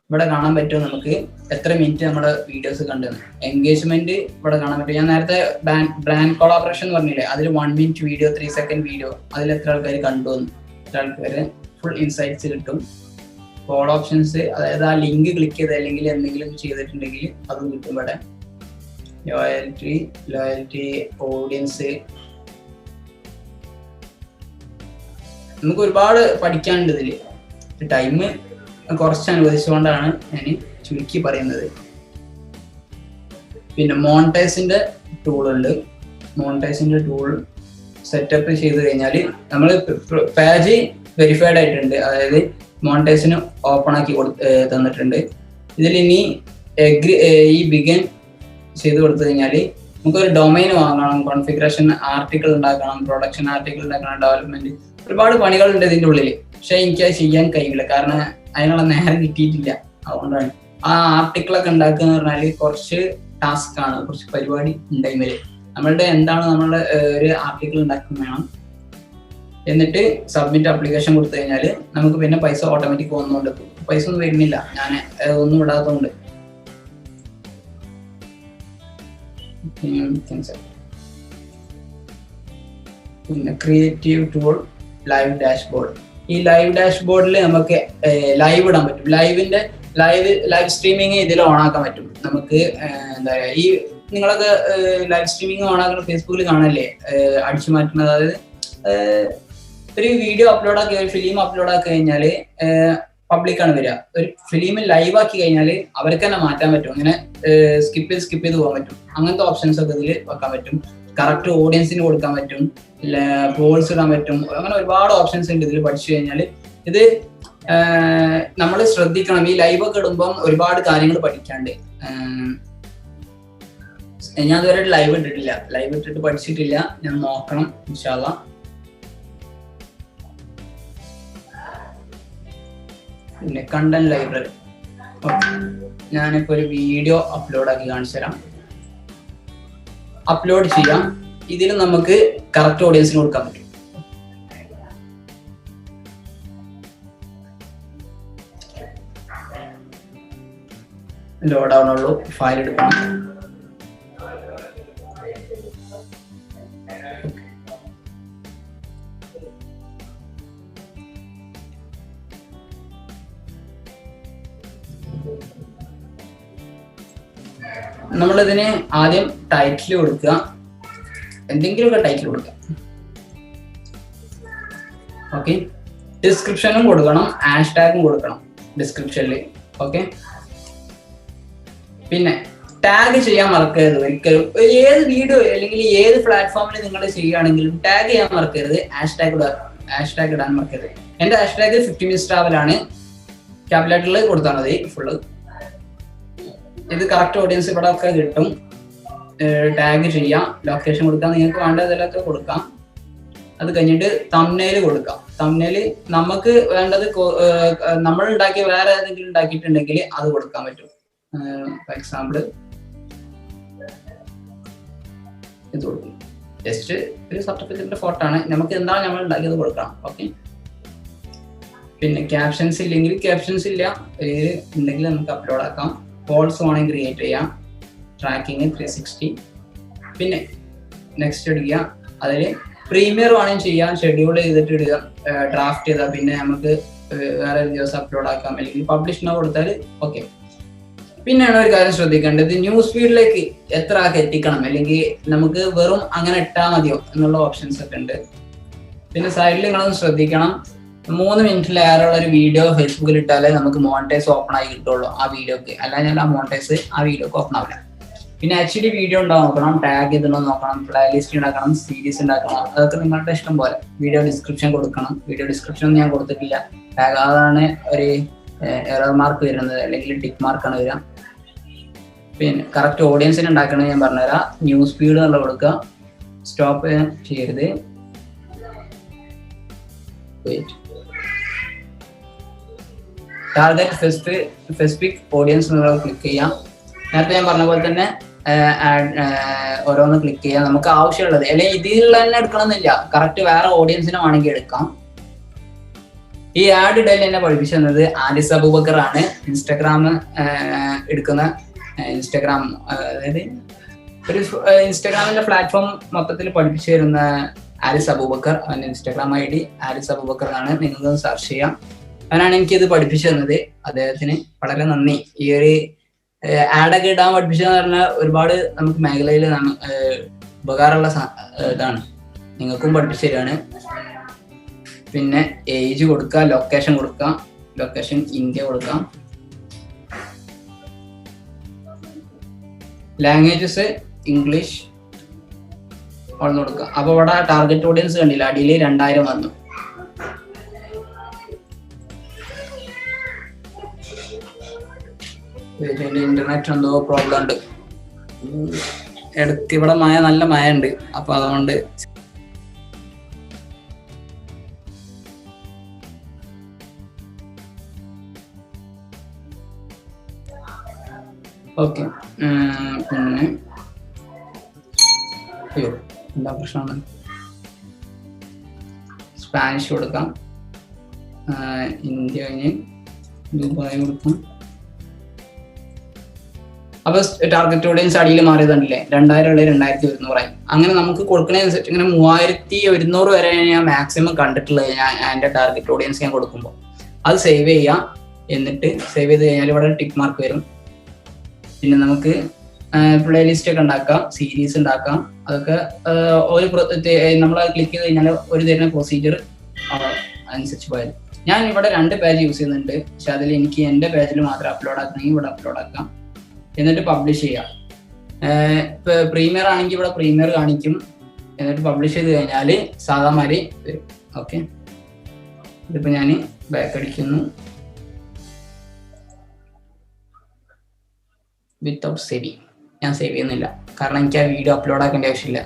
ഇവിടെ കാണാൻ പറ്റും നമുക്ക് എത്ര മിനിറ്റ് നമ്മുടെ വീഡിയോസ് കണ്ടെന്ന്. എൻഗേജ്മെന്റ് ഇവിടെ കാണാൻ പറ്റും. ഞാൻ നേരത്തെ ബ്രാൻഡ് കൊളാബറേഷൻ എന്ന് പറഞ്ഞില്ലേ, അതിൽ 1 മിനിറ്റ് വീഡിയോ, 3 സെക്കൻഡ് വീഡിയോ, അതിൽ എത്ര ആൾക്കാർ കണ്ടു എന്ന്, എത്ര ആൾക്കാർ ഫുൾ ഇൻസൈറ്റ്സ് കിട്ടും. കോൾ ഓപ്ഷൻസ്, അതായത് ആ ലിങ്ക് ക്ലിക്ക് ചെയ്ത് അല്ലെങ്കിൽ എന്തെങ്കിലും ചെയ്തിട്ടുണ്ടെങ്കിൽ അതും കിട്ടും ഇവിടെ. ലോയൽറ്റി ഓഡിയൻസ്, നമുക്ക് ഒരുപാട് പഠിക്കാനുണ്ട് ഇതില്. ടൈം കുറച്ച് അനുവദിച്ചുകൊണ്ടാണ് ഞാൻ ചുരുക്കി പറയുന്നത്. പിന്നെ മോണിറ്റൈസിന്റെ ടൂൾ ഉണ്ട്. മോണിറ്റൈസിന്റെ ടൂൾ സെറ്റപ്പ് ചെയ്ത് കഴിഞ്ഞാൽ നമ്മൾ പേജ് വെരിഫൈഡ് ആയിട്ടുണ്ട്, അതായത് മോണിറ്റൈസിന് ഓപ്പൺ ആക്കി തന്നിട്ടുണ്ട്. ഇതിൽ ഇനി ഈ ബിഗൻ ചെയ്ത് കൊടുത്തു കഴിഞ്ഞാൽ നമുക്കൊരു ഡൊമൈൻ വാങ്ങണം, കോൺഫിഗറേഷൻ ആർട്ടിക്കിൾ ഉണ്ടാക്കണം, പ്രൊഡക്ഷൻ ആർട്ടിക്കിൾ ഉണ്ടാക്കണം, ഡെവലപ്മെന്റ്, ഒരുപാട് പണികളുണ്ട് ഇതിൻ്റെ ഉള്ളിൽ. പക്ഷെ എനിക്കത് ചെയ്യാൻ കഴിയില്ല, കാരണം അതിനുള്ള നേരം കിട്ടിയിട്ടില്ല. അതുകൊണ്ടാണ് ആ ആർട്ടിക്കിളൊക്കെ ഉണ്ടാക്കുക എന്ന് പറഞ്ഞാൽ കുറച്ച് ടാസ്ക് ആണ്, കുറച്ച് പരിപാടി ടൈമിൽ. നമ്മളുടെ എന്താണ് നമ്മളുടെ ഒരു ആർട്ടിക്കിൾ ഉണ്ടാക്കുന്ന വേണം. എന്നിട്ട് സബ്മിറ്റ് ആപ്ലിക്കേഷൻ കൊടുത്തു കഴിഞ്ഞാൽ നമുക്ക് പിന്നെ പൈസ ഓട്ടോമാറ്റിക് വന്നുകൊണ്ട്, പൈസ ഒന്നും വരുന്നില്ല, ഞാൻ ഒന്നും ഇടാത്തതുകൊണ്ട്. പിന്നെ ക്രിയേറ്റീവ് ടൂൾ, ലൈവ് ഡാഷ്ബോർഡ്. ഈ ലൈവ് ഡാഷ്ബോർഡിൽ നമുക്ക് ലൈവ് ഇടാൻ പറ്റും. ലൈവ് സ്ട്രീമിങ് ഇതിൽ ഓൺ ആക്കാൻ പറ്റും നമുക്ക്. എന്താ പറയുക, ഈ നിങ്ങളൊക്കെ ലൈവ് സ്ട്രീമിങ് ഓൺ ആക്കുന്ന ഫേസ്ബുക്കിൽ കാണല്ലേ, അടിച്ചു മാറ്റുന്നത്. അതായത് ഒരു വീഡിയോ അപ്ലോഡ് ആക്കി, ഒരു ഫിലിം അപ്ലോഡ് ആക്കി കഴിഞ്ഞാൽ പബ്ലിക്കാണ് വരിക. ഒരു ഫിലിം ലൈവ് ആക്കി കഴിഞ്ഞാൽ അവർക്ക് തന്നെ മാറ്റാൻ പറ്റും, അങ്ങനെ സ്കിപ്പ് ചെയ്ത് പോകാൻ പറ്റും. അങ്ങനത്തെ ഓപ്ഷൻസ് ഒക്കെ ഇതിൽ വെക്കാൻ പറ്റും. കറക്റ്റ് ഓഡിയൻസിന് കൊടുക്കാൻ പറ്റും, പോൾസ് ഇടാൻ പറ്റും. അങ്ങനെ ഒരുപാട് ഓപ്ഷൻസ് ഉണ്ട് ഇതിൽ. പഠിച്ചു കഴിഞ്ഞാൽ ഇത് നമ്മൾ ശ്രദ്ധിക്കണം. ഈ ലൈവ് ഒക്കെ ഇടുമ്പം ഒരുപാട് കാര്യങ്ങൾ പഠിക്കാണ്ട്. ഞാൻ ഇതുവരെ ലൈവ് ഇട്ടിട്ട് പഠിച്ചിട്ടില്ല, ഞാൻ നോക്കണം ഇൻഷാ അല്ലാഹ്. പിന്നെ കണ്ടന്റ് ലൈബ്രറി, ഞാനിപ്പോ ഒരു വീഡിയോ അപ്ലോഡ് ആക്കി കാണിച്ചു തരാം. അപ്ലോഡ് ചെയ്യാം. ഇതിൽ നമുക്ക് കറക്റ്റ് ഓഡിയൻസിന് കൊടുക്കാൻ പറ്റും. ലോഡ് ആവണുള്ളൂ, ഫയൽ എടുക്കണം. നമ്മളിതിന് ആദ്യം ടൈറ്റിൽ കൊടുക്കുക, എന്തെങ്കിലുമൊക്കെ ടൈറ്റിൽ കൊടുക്കുക. ഓക്കെ, ഡിസ്ക്രിപ്ഷനും കൊടുക്കണം, ഹാഷ്ടാഗും കൊടുക്കണം ഡിസ്ക്രിപ്ഷനിൽ. ഓക്കെ, പിന്നെ ടാഗ് ചെയ്യാൻ മറക്കരുത് ഒരിക്കലും. ഏത് വീഡിയോ അല്ലെങ്കിൽ ഏത് പ്ലാറ്റ്ഫോമിൽ നിങ്ങൾ ചെയ്യുകയാണെങ്കിലും ടാഗ് ചെയ്യാൻ മറക്കരുത്, ഹാഷ്ടാഗ് ഇടാൻ മറക്കരുത്. എന്റെ ഹാഷ്ടാഗ് 50 minutes travel ആണ്, ക്യാപിറ്റലിൽ കൊടുത്താൽ മതി ഫുള്ള്. ഇത് കറക്റ്റ് ഓഡിയൻസ് ഇവിടെ ഒക്കെ കിട്ടും. ടാഗ് ചെയ്യാം, ലൊക്കേഷൻ കൊടുക്കാം, നിങ്ങൾക്ക് വേണ്ടതിലൊക്കെ കൊടുക്കാം. അത് കഴിഞ്ഞിട്ട് തംബ്നെയിൽ കൊടുക്കാം. തംബ്നെയിൽ നമുക്ക് വേണ്ടത് നമ്മൾ ഉണ്ടാക്കിയ വേറെ ഏതെങ്കിലും ഉണ്ടാക്കിയിട്ടുണ്ടെങ്കിൽ അത് കൊടുക്കാൻ പറ്റും. ഫോർ എക്സാമ്പിൾ ഇത് കൊടുക്കും. ജസ്റ്റ് ഒരു സർട്ടിഫിക്കറ്റിന്റെ ഫോട്ടോ ആണ്, നമുക്ക് എന്താണ് നമ്മൾ ഉണ്ടാക്കിയത് കൊടുക്കണം. ഓക്കെ. പിന്നെ ക്യാപ്ഷൻസ് ഇല്ലെങ്കിൽ ക്യാപ്ഷൻസ് ഇല്ല ഉണ്ടെങ്കിൽ നമുക്ക് അപ്ലോഡ് ആക്കാം. പോൾസ് വേണമെങ്കിൽ ക്രിയേറ്റ് ചെയ്യാം. ട്രാക്കിങ് 360. പിന്നെ നെക്സ്റ്റ് അടിക്കുക. അതിൽ പ്രീമിയർ വേണമെങ്കിൽ ചെയ്യാം, ഷെഡ്യൂൾ ചെയ്തിട്ട് ഇടുക, ഡ്രാഫ്റ്റ് ചെയ്താൽ പിന്നെ നമുക്ക് വേറെ ഒരു ദിവസം അപ്ലോഡ് ആക്കാം, അല്ലെങ്കിൽ പബ്ലിഷ് കൊടുത്താൽ ഓക്കെ. പിന്നെയാണ് ഒരു കാര്യം ശ്രദ്ധിക്കേണ്ടത്, ന്യൂസ് ഫീഡിലേക്ക് എത്ര ആൾക്ക് എത്തിക്കണം, അല്ലെങ്കിൽ നമുക്ക് വെറും അങ്ങനെ ഇട്ടാൽ മതിയോ എന്നുള്ള ഓപ്ഷൻസ് ഒക്കെ ഉണ്ട്. പിന്നെ സൈഡിൽ നിങ്ങളൊന്ന് ശ്രദ്ധിക്കണം, 3 മിനിറ്റിലേറെയുള്ള ഒരു വീഡിയോ ഫേസ്ബുക്കിൽ ഇട്ടാലേ നമുക്ക് മോണിറ്റൈസ് ഓപ്പൺ ആയി കിട്ടുള്ളൂ ആ വീഡിയോക്ക്, അല്ലാതെ ആ മോണിറ്റൈസ് ആ വീഡിയോക്ക് ഓപ്പൺ ആവില്ല. പിന്നെ HD വീഡിയോ ഉണ്ടാവും നോക്കണം, ടാഗ് ചെയ്തിടണോ നോക്കണം, പ്ലേലിസ്റ്റ് ഉണ്ടാക്കണം, സീരീസ് ഉണ്ടാക്കണം, അതൊക്കെ നിങ്ങളുടെ ഇഷ്ടം പോലെ. വീഡിയോ ഡിസ്ക്രിപ്ഷൻ കൊടുക്കണം. വീഡിയോ ഡിസ്ക്രിപ്ഷൻ ഞാൻ കൊടുത്തിട്ടില്ല, ടാഗ് അതാണ് ഒരു എറർ മാർക്ക് വരുന്നത്, അല്ലെങ്കിൽ ടിക്ക് മാർക്കാണ് വരിക. പിന്നെ കറക്റ്റ് ഓഡിയൻസിന് ഉണ്ടാക്കണത് ഞാൻ പറഞ്ഞുതരാം. ന്യൂസ് ഫീഡ് എന്നുള്ള കൊടുക്കുക, സ്റ്റോപ്പ് ചെയ്യരുത്. ടാർഗറ്റ് സ്പെസിഫിക് ഓഡിയൻസ് എന്നുള്ളത് ക്ലിക്ക് ചെയ്യാം. നേരത്തെ ഞാൻ പറഞ്ഞ പോലെ തന്നെ ഓരോന്ന് ക്ലിക്ക് ചെയ്യാം, നമുക്ക് ആവശ്യമുള്ളത്. അല്ലെങ്കിൽ ഇതിൽ തന്നെ എടുക്കണമെന്നില്ല, കറക്റ്റ് വേറെ ഓഡിയൻസിനെ വേണമെങ്കിൽ എടുക്കാം. ഈ ആഡ് ഇടയിൽ എന്നെ പഠിപ്പിച്ചു തന്നത് ആലിസ് അബൂബക്കർ ആണ്. ഇൻസ്റ്റാഗ്രാം എടുക്കുന്ന ഇൻസ്റ്റാഗ്രാം, അതായത് ഒരു ഇൻസ്റ്റാഗ്രാമിന്റെ പ്ലാറ്റ്ഫോം മൊത്തത്തിൽ പഠിപ്പിച്ചു തരുന്ന ആലിസ് അബൂബക്കർ. അവന്റെ ഇൻസ്റ്റാഗ്രാം ID ആലിസ് അബൂബക്കർ ആണ്, നിങ്ങൾക്ക് സെർച്ച് ചെയ്യാം. അവനാണ് എനിക്കിത് പഠിപ്പിച്ചു തന്നത്. അദ്ദേഹത്തിന് വളരെ നന്ദി. ഈ ഒരു ആഡൊക്കെ ഇടാൻ പഠിപ്പിച്ചതെന്ന് പറഞ്ഞാൽ ഒരുപാട് നമുക്ക് മേഖലയിൽ ഉപകാരമുള്ള ഇതാണ്, നിങ്ങൾക്കും പഠിപ്പിച്ചു തരികയാണ്. പിന്നെ ഏജ് കൊടുക്കുക, ലൊക്കേഷൻ കൊടുക്കാം, ലൊക്കേഷൻ ഇന്ത്യ കൊടുക്കാം. ലാംഗ്വേജസ് ഇംഗ്ലീഷ് കൊടുക്കുക. അപ്പൊ ഇവിടെ ടാർഗറ്റ് ഓഡിയൻസ് കണ്ടില്ല, അടിയിൽ 2000 വന്നു. ഇന്റർനെറ്റ് എന്തോ പ്രോബ്ലം ഉണ്ട്. എടുത്ത് ഇവിടെ നല്ല മഴ ഉണ്ട്, അപ്പൊ അതുകൊണ്ട് ഓക്കെ. പിന്നെ അയ്യോ എന്താ പ്രശ്നമാണ്, സ്പാനിഷ് കൊടുക്കാം, ഇന്ത്യ കഴിഞ്ഞ് ദുബായ് കൊടുക്കാം. അപ്പൊ ടാർഗറ്റ് ഓഡിയൻസ് അടിയിൽ മാറിയതുണ്ടല്ലേ, 2000 ഉള്ള 2100 അങ്ങനെ നമുക്ക് കൊടുക്കണനുസരിച്ച് ഇങ്ങനെ 3100 വരെ ഞാൻ മാക്സിമം കണ്ടിട്ടുള്ളത്. ഞാൻ എൻ്റെ ടാർഗറ്റ് ഓഡിയൻസ് ഞാൻ കൊടുക്കുമ്പോൾ അത് സേവ് ചെയ്യാം. എന്നിട്ട് സേവ് ചെയ്ത് കഴിഞ്ഞാൽ ഇവിടെ ടിക്ക് മാർക്ക് വരും. പിന്നെ നമുക്ക് പ്ലേലിസ്റ്റ് ഒക്കെ ഉണ്ടാക്കാം, സീരീസ് ഉണ്ടാക്കാം. അതൊക്കെ ഒരു നമ്മൾ ക്ലിക്ക് ചെയ്ത് കഴിഞ്ഞാൽ ഒരു തരുന്ന പ്രൊസീജിയർ അനുസരിച്ച് പോയത്. ഞാൻ ഇവിടെ 2 പേജ് യൂസ് ചെയ്യുന്നുണ്ട്, പക്ഷെ അതിൽ എനിക്ക് എൻ്റെ പേജിൽ മാത്രം അപ്ലോഡ് ആക്കണമെങ്കിൽ ഇവിടെ അപ്ലോഡ് ആക്കാം. എന്നിട്ട് പബ്ലിഷ് ചെയ്യാം. പ്രീമിയർ ആണെങ്കിൽ ഇവിടെ പ്രീമിയർ കാണിക്കും. എന്നിട്ട് പബ്ലിഷ് ചെയ്ത് കഴിഞ്ഞാൽ സാധാമാതിരി വരും. ഓക്കെ, ഇതിപ്പോൾ ഞാൻ ബാക്ക് അടിക്കുന്നു. വിത്തൗട്ട് സേവിങ്, ഞാൻ സേവ് ചെയ്യുന്നില്ല, കാരണം എനിക്ക് ആ വീഡിയോ അപ്ലോഡ് ആക്കേണ്ട ആവശ്യമില്ല.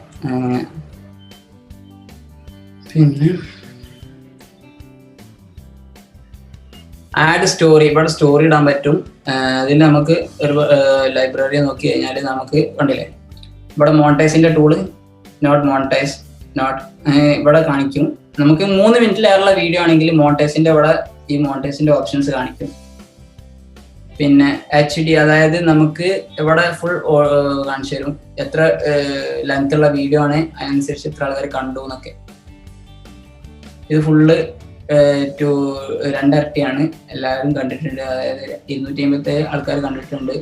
പിന്നെ ആഡ് സ്റ്റോറി, ഇവിടെ സ്റ്റോറി ഇടാൻ പറ്റും. അതിൽ നമുക്ക് ഒരു ലൈബ്രറി നോക്കി കഴിഞ്ഞാൽ നമുക്ക് കണ്ടില്ലേ, ഇവിടെ മോണിറ്റൈസിന്റെ ടൂള് നോട്ട് മോണിറ്റൈസ് നോട്ട് ഇവിടെ കാണിക്കും. നമുക്ക് 3 മിനിറ്റിലേറുള്ള വീഡിയോ ആണെങ്കിൽ മോണിറ്റൈസിന്റെ ഇവിടെ ഈ മോണിറ്റൈസിന്റെ ഓപ്ഷൻസ് കാണിക്കും. പിന്നെ HD, അതായത് നമുക്ക് ഇവിടെ ഫുൾ കാണിച്ചു തരും, എത്ര ലെങ്ത് ഉള്ള വീഡിയോ ആണ്, അതിനനുസരിച്ച് എത്ര ആൾക്കാർ കണ്ടു എന്നൊക്കെ. ഇത് ഫുള്ള് 2 ഇരട്ടിയാണ്, എല്ലാവരും കണ്ടിട്ടുണ്ട്. അതായത് 257 ആൾക്കാർ കണ്ടിട്ടുണ്ട്.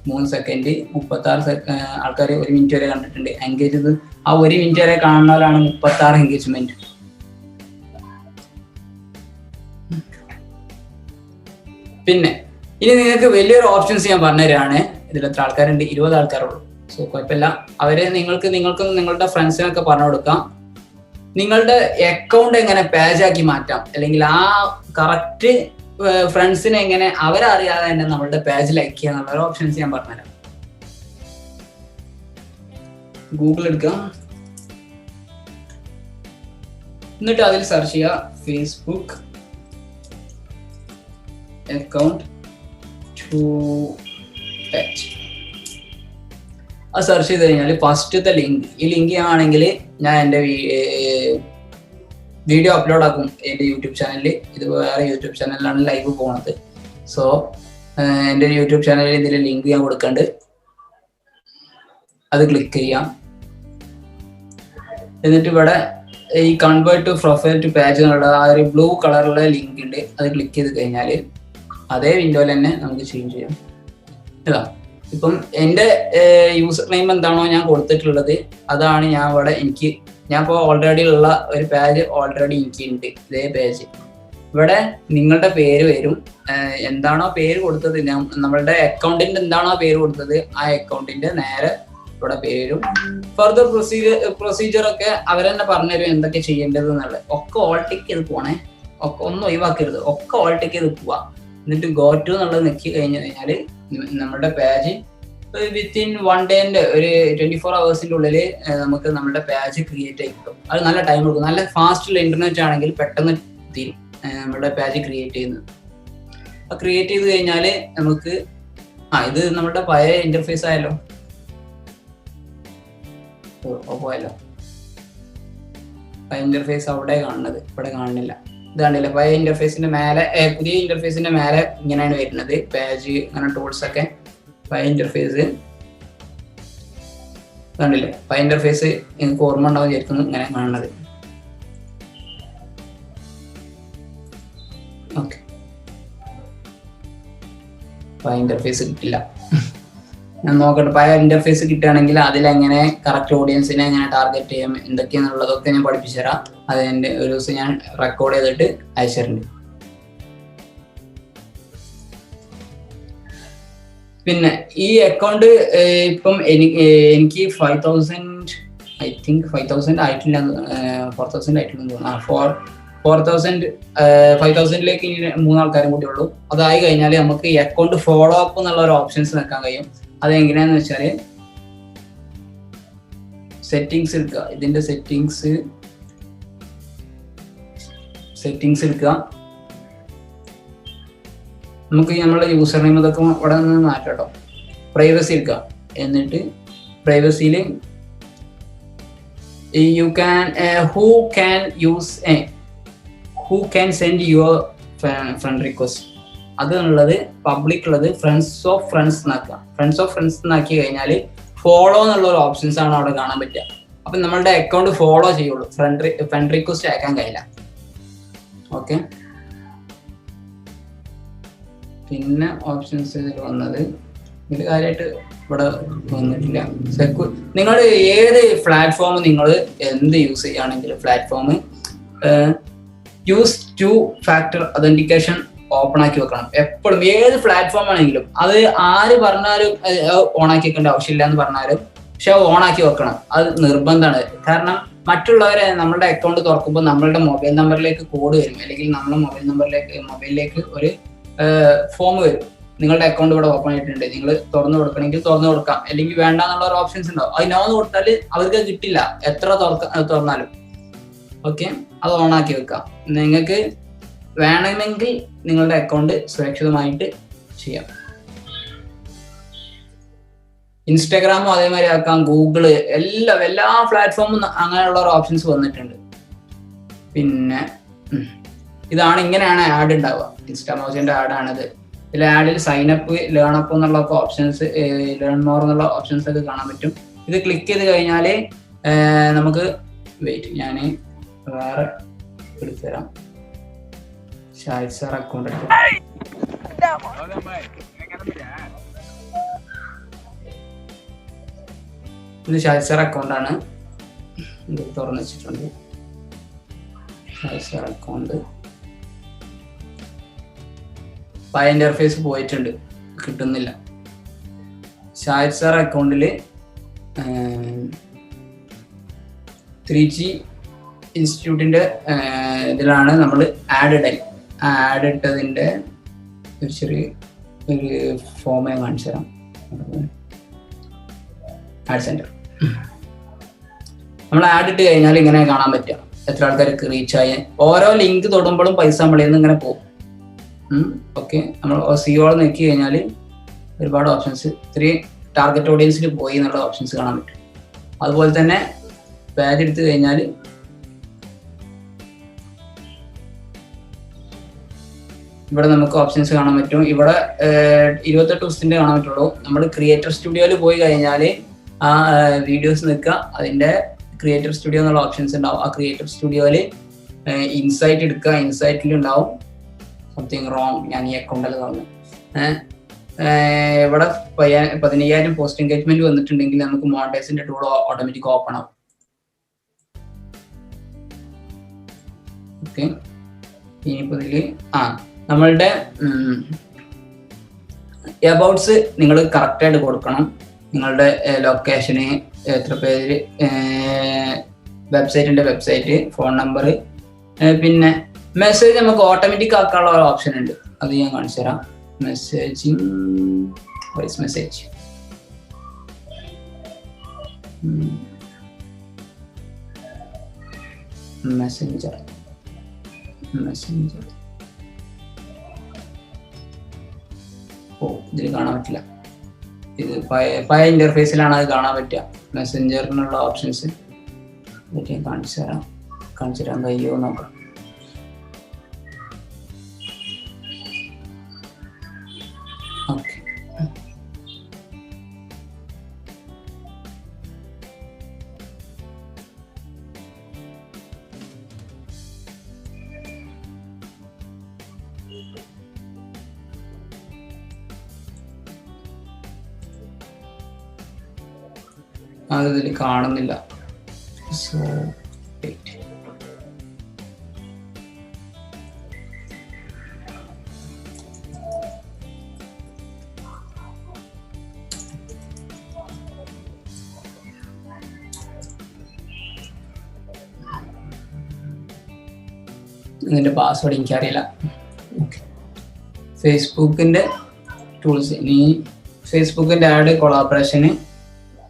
3 സെക്കൻഡ് 36 ആൾക്കാർ 1 മിനിറ്റ് വരെ കണ്ടിട്ടുണ്ട്. എൻഗേജ് ചെയ്ത് ആ 1 മിനിറ്റ് വരെ കാണുന്നവരാണ് 36 എൻഗേജ്മെന്റ്. പിന്നെ ഇനി നിങ്ങൾക്ക് വലിയൊരു ഓപ്ഷൻസ് ഞാൻ പറഞ്ഞുതരാണ്. ഇതിലെത്ര ആൾക്കാരുണ്ട്? 20 ആൾക്കാരുള്ളൂ. സോ കുഴപ്പമില്ല. അവര് നിങ്ങൾക്കും നിങ്ങളുടെ ഫ്രണ്ട്സിനൊക്കെ പറഞ്ഞു കൊടുക്കാം. നിങ്ങളുടെ അക്കൗണ്ട് എങ്ങനെ പേജാക്കി മാറ്റാം, അല്ലെങ്കിൽ ആ കറക്റ്റ് ഫ്രണ്ട്സിനെ എങ്ങനെ അവരറിയാതെ തന്നെ നമ്മളുടെ പേജ് ലൈക്ക് ചെയ്യുക എന്നുള്ള ഒരു ഓപ്ഷൻസ് ഞാൻ പറഞ്ഞുതരാം. ഗൂഗിൾ എടുക്കുക, എന്നിട്ട് അതിൽ സെർച്ച് ചെയ്യുക ഫേസ്ബുക്ക് അക്കൗണ്ട് ടു പേജ്. അത് സെർച്ച് ചെയ്ത് കഴിഞ്ഞാൽ ഫസ്റ്റത്തെ ലിങ്ക്, ഈ ലിങ്ക് ആണെങ്കിൽ ഞാൻ എൻ്റെ വീഡിയോ അപ്ലോഡ് ആക്കും എൻ്റെ യൂട്യൂബ് ചാനലിൽ. ഇത് വേറെ യൂട്യൂബ് ചാനലിലാണ് ലൈവ് പോകുന്നത്. സോ എൻ്റെ യൂട്യൂബ് ചാനലിൽ ഇതിൽ ലിങ്ക് ഞാൻ കൊടുക്കുന്നുണ്ട്. അത് ക്ലിക്ക് ചെയ്യാം. എന്നിട്ട് ഇവിടെ ഈ convert to profile to page എന്നുള്ള ആ ഒരു ബ്ലൂ കളറുള്ള ലിങ്ക് ഉണ്ട്. അത് ക്ലിക്ക് ചെയ്ത് കഴിഞ്ഞാൽ അതേ വിൻഡോയിൽ തന്നെ നമുക്ക് ചേഞ്ച് ചെയ്യാം. ഇതാ ഇപ്പം എൻ്റെ യൂസർ നെയിം എന്താണോ ഞാൻ കൊടുത്തിട്ടുള്ളത് അതാണ് ഞാൻ ഇവിടെ ഞാൻ ഇപ്പോൾ ഓൾറെഡി ഉള്ള ഒരു പേജ് ഓൾറെഡി എനിക്കുണ്ട്. ഇതേ പേജ് ഇവിടെ നിങ്ങളുടെ പേര് വരും. എന്താണോ പേര് കൊടുത്തത്, നമ്മളുടെ അക്കൗണ്ടിന്റെ എന്താണോ പേര് കൊടുത്തത് ആ അക്കൗണ്ടിന്റെ നേരെ ഇവിടെ പേരും ഫർദർ പ്രൊസീജിയർ ഒക്കെ അവരെന്നെ പറഞ്ഞുതരും എന്തൊക്കെ ചെയ്യേണ്ടത് എന്നുള്ളത്. ഒക്കെ ഓൾ ടിക്ക് ചെയ്ത് പോണേ, ഒക്കെ ഒന്നും ഒഴിവാക്കരുത്, ഒക്കെ ഓൾ ടിക്ക് ചെയ്ത് പോവാ. എന്നിട്ട് ഗോ ടു എന്നുള്ളത് നെക്കി കഴിഞ്ഞ് കഴിഞ്ഞാൽ നമ്മുടെ പേജ് വിത്തിൻ 1 ഡേന്റെ ഒരു 24 hours ഉള്ളിൽ നമുക്ക് നമ്മുടെ പേജ് ക്രിയേറ്റ് ആയി കിട്ടും. അത് നല്ല ടൈം എടുക്കും. നല്ല ഫാസ്റ്റുള്ള ഇന്റർനെറ്റ് ആണെങ്കിൽ പെട്ടെന്ന് തീരും നമ്മുടെ പേജ് ക്രിയേറ്റ് ചെയ്യുന്നത്. അപ്പൊ ക്രിയേറ്റ് ചെയ്ത് കഴിഞ്ഞാൽ നമുക്ക് ഇത് നമ്മുടെ പഴയ ഇന്റർഫേസ് ആയല്ലോ, പോയല്ലോ. പഴയ ഇന്റർഫേസ് അവിടെ കാണുന്നത്, ഇവിടെ കാണുന്നില്ല. ഇത് കണ്ടില്ല, പഴയ ഇന്റർഫേസിന്റെ മേലെ പുതിയ ഇന്റർഫേസിന്റെ മേലെ ഇങ്ങനെയാണ് വരുന്നത് പേജ്, അങ്ങനെ ടൂൾസ് ഒക്കെ. പഴയ ഇന്റർഫേസ് കണ്ടില്ലേ, പഴയ ഇന്റർഫേസ് എനിക്ക് ഓർമ്മ ഉണ്ടാവും വിചാരിക്കുന്നു ഇങ്ങനെ കാണുന്നത്. ഓക്കെ, പഴയ ഇന്റർഫേസ് കിട്ടില്ല. ഞാൻ നോക്കട്ടെ, പഴയ ഇന്റർഫേസ് കിട്ടുകയാണെങ്കിൽ അതിലെങ്ങനെ കറക്റ്റ് ഓഡിയൻസിനെ എങ്ങനെ ടാർഗറ്റ് ചെയ്യാം എന്തൊക്കെയാണെന്നുള്ളതൊക്കെ ഞാൻ പഠിപ്പിച്ചു തരാം. അത് എൻ്റെ ഒരു ദിവസം ഞാൻ റെക്കോർഡ് ചെയ്തിട്ട് അയച്ചിട്ടുണ്ട്. പിന്നെ ഈ അക്കൗണ്ട് ഇപ്പം എനിക്ക് 5,000 ഐ തിങ്ക് 5,000 ആയിട്ടില്ല, 4,000 ആയിട്ടില്ലെന്ന് തോന്നുന്നു. 5,000ലേക്ക് ഇനി 3 ആൾക്കാരും കൂടി ഉള്ളൂ. അതായി കഴിഞ്ഞാൽ നമുക്ക് ഈ അക്കൗണ്ട് ഫോളോ അപ്പ് എന്നുള്ള ഒരു ഓപ്ഷൻസ് നിൽക്കാൻ കഴിയും. അത് എങ്ങനെയാന്ന് വെച്ചാൽ സെറ്റിങ്സ് എടുക്കുക, ഇതിന്റെ സെറ്റിങ്സ് എടുക്കുക. നമുക്ക് നമ്മുടെ യൂസർ നെയിം ഇതൊക്കെ ഇവിടെ നിന്ന് മാറ്റാം കേട്ടോ. പ്രൈവസി എടുക്കുക, എന്നിട്ട് പ്രൈവസിയിൽ you can who can send your friend request. അതുള്ളത് പബ്ലിക് ഉള്ളത് ഫ്രണ്ട്സ് ഓഫ് ഫ്രണ്ട്സ് എന്നാക്കുക. ഫ്രണ്ട്സ് ഓഫ് ഫ്രണ്ട്സ് എന്നാക്കി കഴിഞ്ഞാൽ ഫോളോ എന്നുള്ള ഒരു ഓപ്ഷൻസ് ആണ് അവിടെ കാണാൻ പറ്റുക. അപ്പൊ നമ്മളുടെ അക്കൗണ്ട് ഫോളോ ചെയ്യുള്ളൂ, ഫ്രണ്ട് റിക്വസ്റ്റ് അയക്കാൻ കഴിയില്ല. ഓക്കെ, പിന്നെ ഓപ്ഷൻസ് ഇതിൽ വന്നത് ഇതിൽ കാര്യമായിട്ട് ഇവിടെ വന്നിട്ടില്ല. നിങ്ങൾ ഏത് പ്ലാറ്റ്ഫോം നിങ്ങൾ എന്ത് യൂസ് ചെയ്യുകയാണെങ്കിലും platform use 2 factor authentication open ആക്കി വെക്കണം എപ്പോഴും. ഏത് പ്ലാറ്റ്ഫോം ആണെങ്കിലും അത് ആര് പറഞ്ഞാലും ഓണാക്കി വെക്കേണ്ട ആവശ്യമില്ല എന്ന് പറഞ്ഞാലും പക്ഷെ ഓണാക്കി വെക്കണം, അത് നിർബന്ധമാണ്. കാരണം മറ്റുള്ളവരെ നമ്മളുടെ അക്കൗണ്ട് തുറക്കുമ്പോൾ നമ്മളുടെ മൊബൈൽ നമ്പറിലേക്ക് കോഡ് വരും, അല്ലെങ്കിൽ നമ്മുടെ മൊബൈലിലേക്ക് ഒരു ഫോം വരും. നിങ്ങളുടെ അക്കൗണ്ട് ഇവിടെ ഓപ്പൺ ആയിട്ടുണ്ട്, നിങ്ങൾ തുറന്നു കൊടുക്കണമെങ്കിൽ തുറന്നു കൊടുക്കാം, അല്ലെങ്കിൽ വേണ്ട എന്നുള്ള ഒരു ഓപ്ഷൻസ് ഉണ്ടാവും. അത് നോ കൊടുത്താൽ അവർക്ക് കിട്ടില്ല എത്ര തുറന്നാലും. ഓക്കെ, അത് ഓണാക്കി വെക്കാം. നിങ്ങൾക്ക് വേണമെങ്കിൽ നിങ്ങളുടെ അക്കൗണ്ട് സുരക്ഷിതമായിട്ട് ചെയ്യാം. ഇൻസ്റ്റാഗ്രാമും അതേമാതിരി ആക്കാം, ഗൂഗിള്, എല്ലാ പ്ലാറ്റ്ഫോമും അങ്ങനെയുള്ള ഒരു ഓപ്ഷൻസ് വന്നിട്ടുണ്ട്. പിന്നെ ഇതാണ്, ഇങ്ങനെയാണ് ആഡ് ഉണ്ടാവുക. ഇൻസ്റ്റാമോസിന്റെ ആഡാണിത്. ഇതിൽ ആഡിൽ സൈനപ്പ്, ലേൺ അപ്പ് എന്നുള്ള ഓപ്ഷൻസ്, ലേൺ മോർ എന്നുള്ള ഓപ്ഷൻസ് ഒക്കെ കാണാൻ പറ്റും. ഇത് ക്ലിക്ക് ചെയ്ത് കഴിഞ്ഞാൽ നമുക്ക് ഞാൻ വേറെ എടുത്തു തരാം. ഷാഹിദ് സാർ അക്കൗണ്ട് എടുത്തു. ഇത് ഷാഹിദ് സാർ അക്കൗണ്ടാണ്, ഇത് തുറന്നു വെച്ചിട്ടുണ്ട്. ഷാഹിദ് സാർ അക്കൗണ്ട് പഴയ ഇന്റർഫേസ് പോയിട്ടുണ്ട്, കിട്ടുന്നില്ല. ഷാഹിദ് സാർ അക്കൗണ്ടിൽ 3G ഇൻസ്റ്റിറ്റ്യൂട്ടിൻ്റെ ഇതിലാണ് നമ്മൾ ആഡ് ഇടൽ. ആഡ് ഇട്ടതിൻ്റെ ഒരു ചെറിയ ഒരു ഫോം ഞാൻ കാണിച്ചു തരാം. ആഡ് സെൻറ്റർ നമ്മൾ ആഡ് ഇട്ട് കഴിഞ്ഞാൽ ഇങ്ങനെ കാണാൻ പറ്റുക എത്ര ആൾക്കാർക്ക് റീച്ച് ആയി. ഓരോ ലിങ്ക് തൊടുമ്പോഴും പൈസ നമ്മളിൽ നിന്ന് ഇങ്ങനെ പോകും. ഓക്കെ, നമ്മൾ സിയോൾ നോക്കി കഴിഞ്ഞാൽ ഒരുപാട് ഓപ്ഷൻസ്, ഇത്രയും ടാർഗറ്റ് ഓഡിയൻസിൽ പോയി എന്നുള്ള ഓപ്ഷൻസ് കാണാൻ പറ്റും. അതുപോലെ തന്നെ പേജ് എടുത്തു കഴിഞ്ഞാൽ ഇവിടെ നമുക്ക് ഓപ്ഷൻസ് കാണാൻ പറ്റും. ഇവിടെ 28 ദിവസത്തിൻ്റെ കാണാൻ പറ്റുള്ളൂ. നമ്മൾ ക്രിയേറ്റർ സ്റ്റുഡിയോയിൽ പോയി കഴിഞ്ഞാൽ ആ വീഡിയോസ് നിൽക്കുക, അതിൻ്റെ ക്രിയേറ്റർ സ്റ്റുഡിയോ എന്നുള്ള ഓപ്ഷൻസ് ഉണ്ടാവും. ആ ക്രിയേറ്റർ സ്റ്റുഡിയോയിൽ ഇൻസൈറ്റ് എടുക്കുക, ഇൻസൈറ്റിൽ ഉണ്ടാവും സംതിങ് റോങ്, ഞാൻ ഈ അക്കൗണ്ടിൽ പറഞ്ഞു. ഇവിടെ 15,000 പോസ്റ്റ് എൻഗേജ്മെന്റ് വന്നിട്ടുണ്ടെങ്കിൽ നമുക്ക് മോണിറ്റൈസിന്റെ ടൂൾ ഓട്ടോമാറ്റിക് ഓപ്പൺ ആവും. ഓക്കെ, ഇനിയിപ്പോൾ ഇതിൽ നമ്മളുടെ എബൌട്ട്സ് നിങ്ങൾ കറക്റ്റായിട്ട് കൊടുക്കണം. നിങ്ങളുടെ ലൊക്കേഷന്, എത്ര പേര്, വെബ്സൈറ്റ്, ഫോൺ നമ്പർ, പിന്നെ മെസ്സേജ് നമുക്ക് ഓട്ടോമാറ്റിക് ആക്കാനുള്ള ഒരു ഓപ്ഷൻ ഉണ്ട്. അത് ഞാൻ കാണിച്ചു തരാം. Messaging, voice message, Messenger. ഇതിൽ കാണാൻ പറ്റില്ല, ഇത് പഴയ ഇന്റർഫേസിലാണ് അത് കാണാൻ പറ്റുക. മെസ്സഞ്ചറിനുള്ള ഓപ്ഷൻസ് കാണിച്ചു തരാൻ കഴിയുമോ നോക്കാം. ഓക്കെ, അതിൽ കാണുന്നില്ല. സോ ഇതിൻ്റെ പാസ്വേഡ് എനിക്കറിയില്ല. ഫേസ്ബുക്കിൻ്റെ ടൂൾസ്, ഇനി ഫേസ്ബുക്കിൻ്റെ ആഡ്, കൊളാബറേഷന്,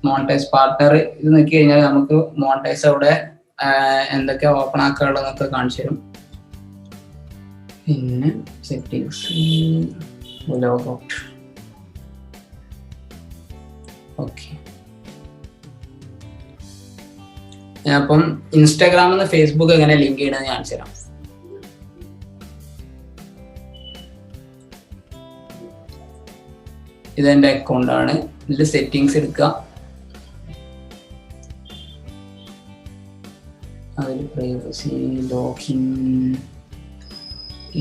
മോണിറ്റൈസ്, പാർട്ട്ണർ, ഇത് നോക്കി കഴിഞ്ഞാൽ നമുക്ക് മോണിറ്റൈസ് അവിടെ എന്തൊക്കെ ഓപ്പൺ ആക്കാനുള്ളതെന്നൊക്കെ കാണിച്ചു തരും. പിന്നെ സെറ്റിങ്സ്, ലോഗൗട്ട്. ഓക്കെ, അപ്പം ഇൻസ്റ്റാഗ്രാമിൽ നിന്ന് ഫേസ്ബുക്ക് എങ്ങനെ ലിങ്ക് ചെയ്യണമെന്ന് കാണിച്ചു തരാം. ഇതെൻ്റെ അക്കൗണ്ടാണ്. ഇതിൽ സെറ്റിങ്സ് എടുക്കുക, അതിൽ privacy, login,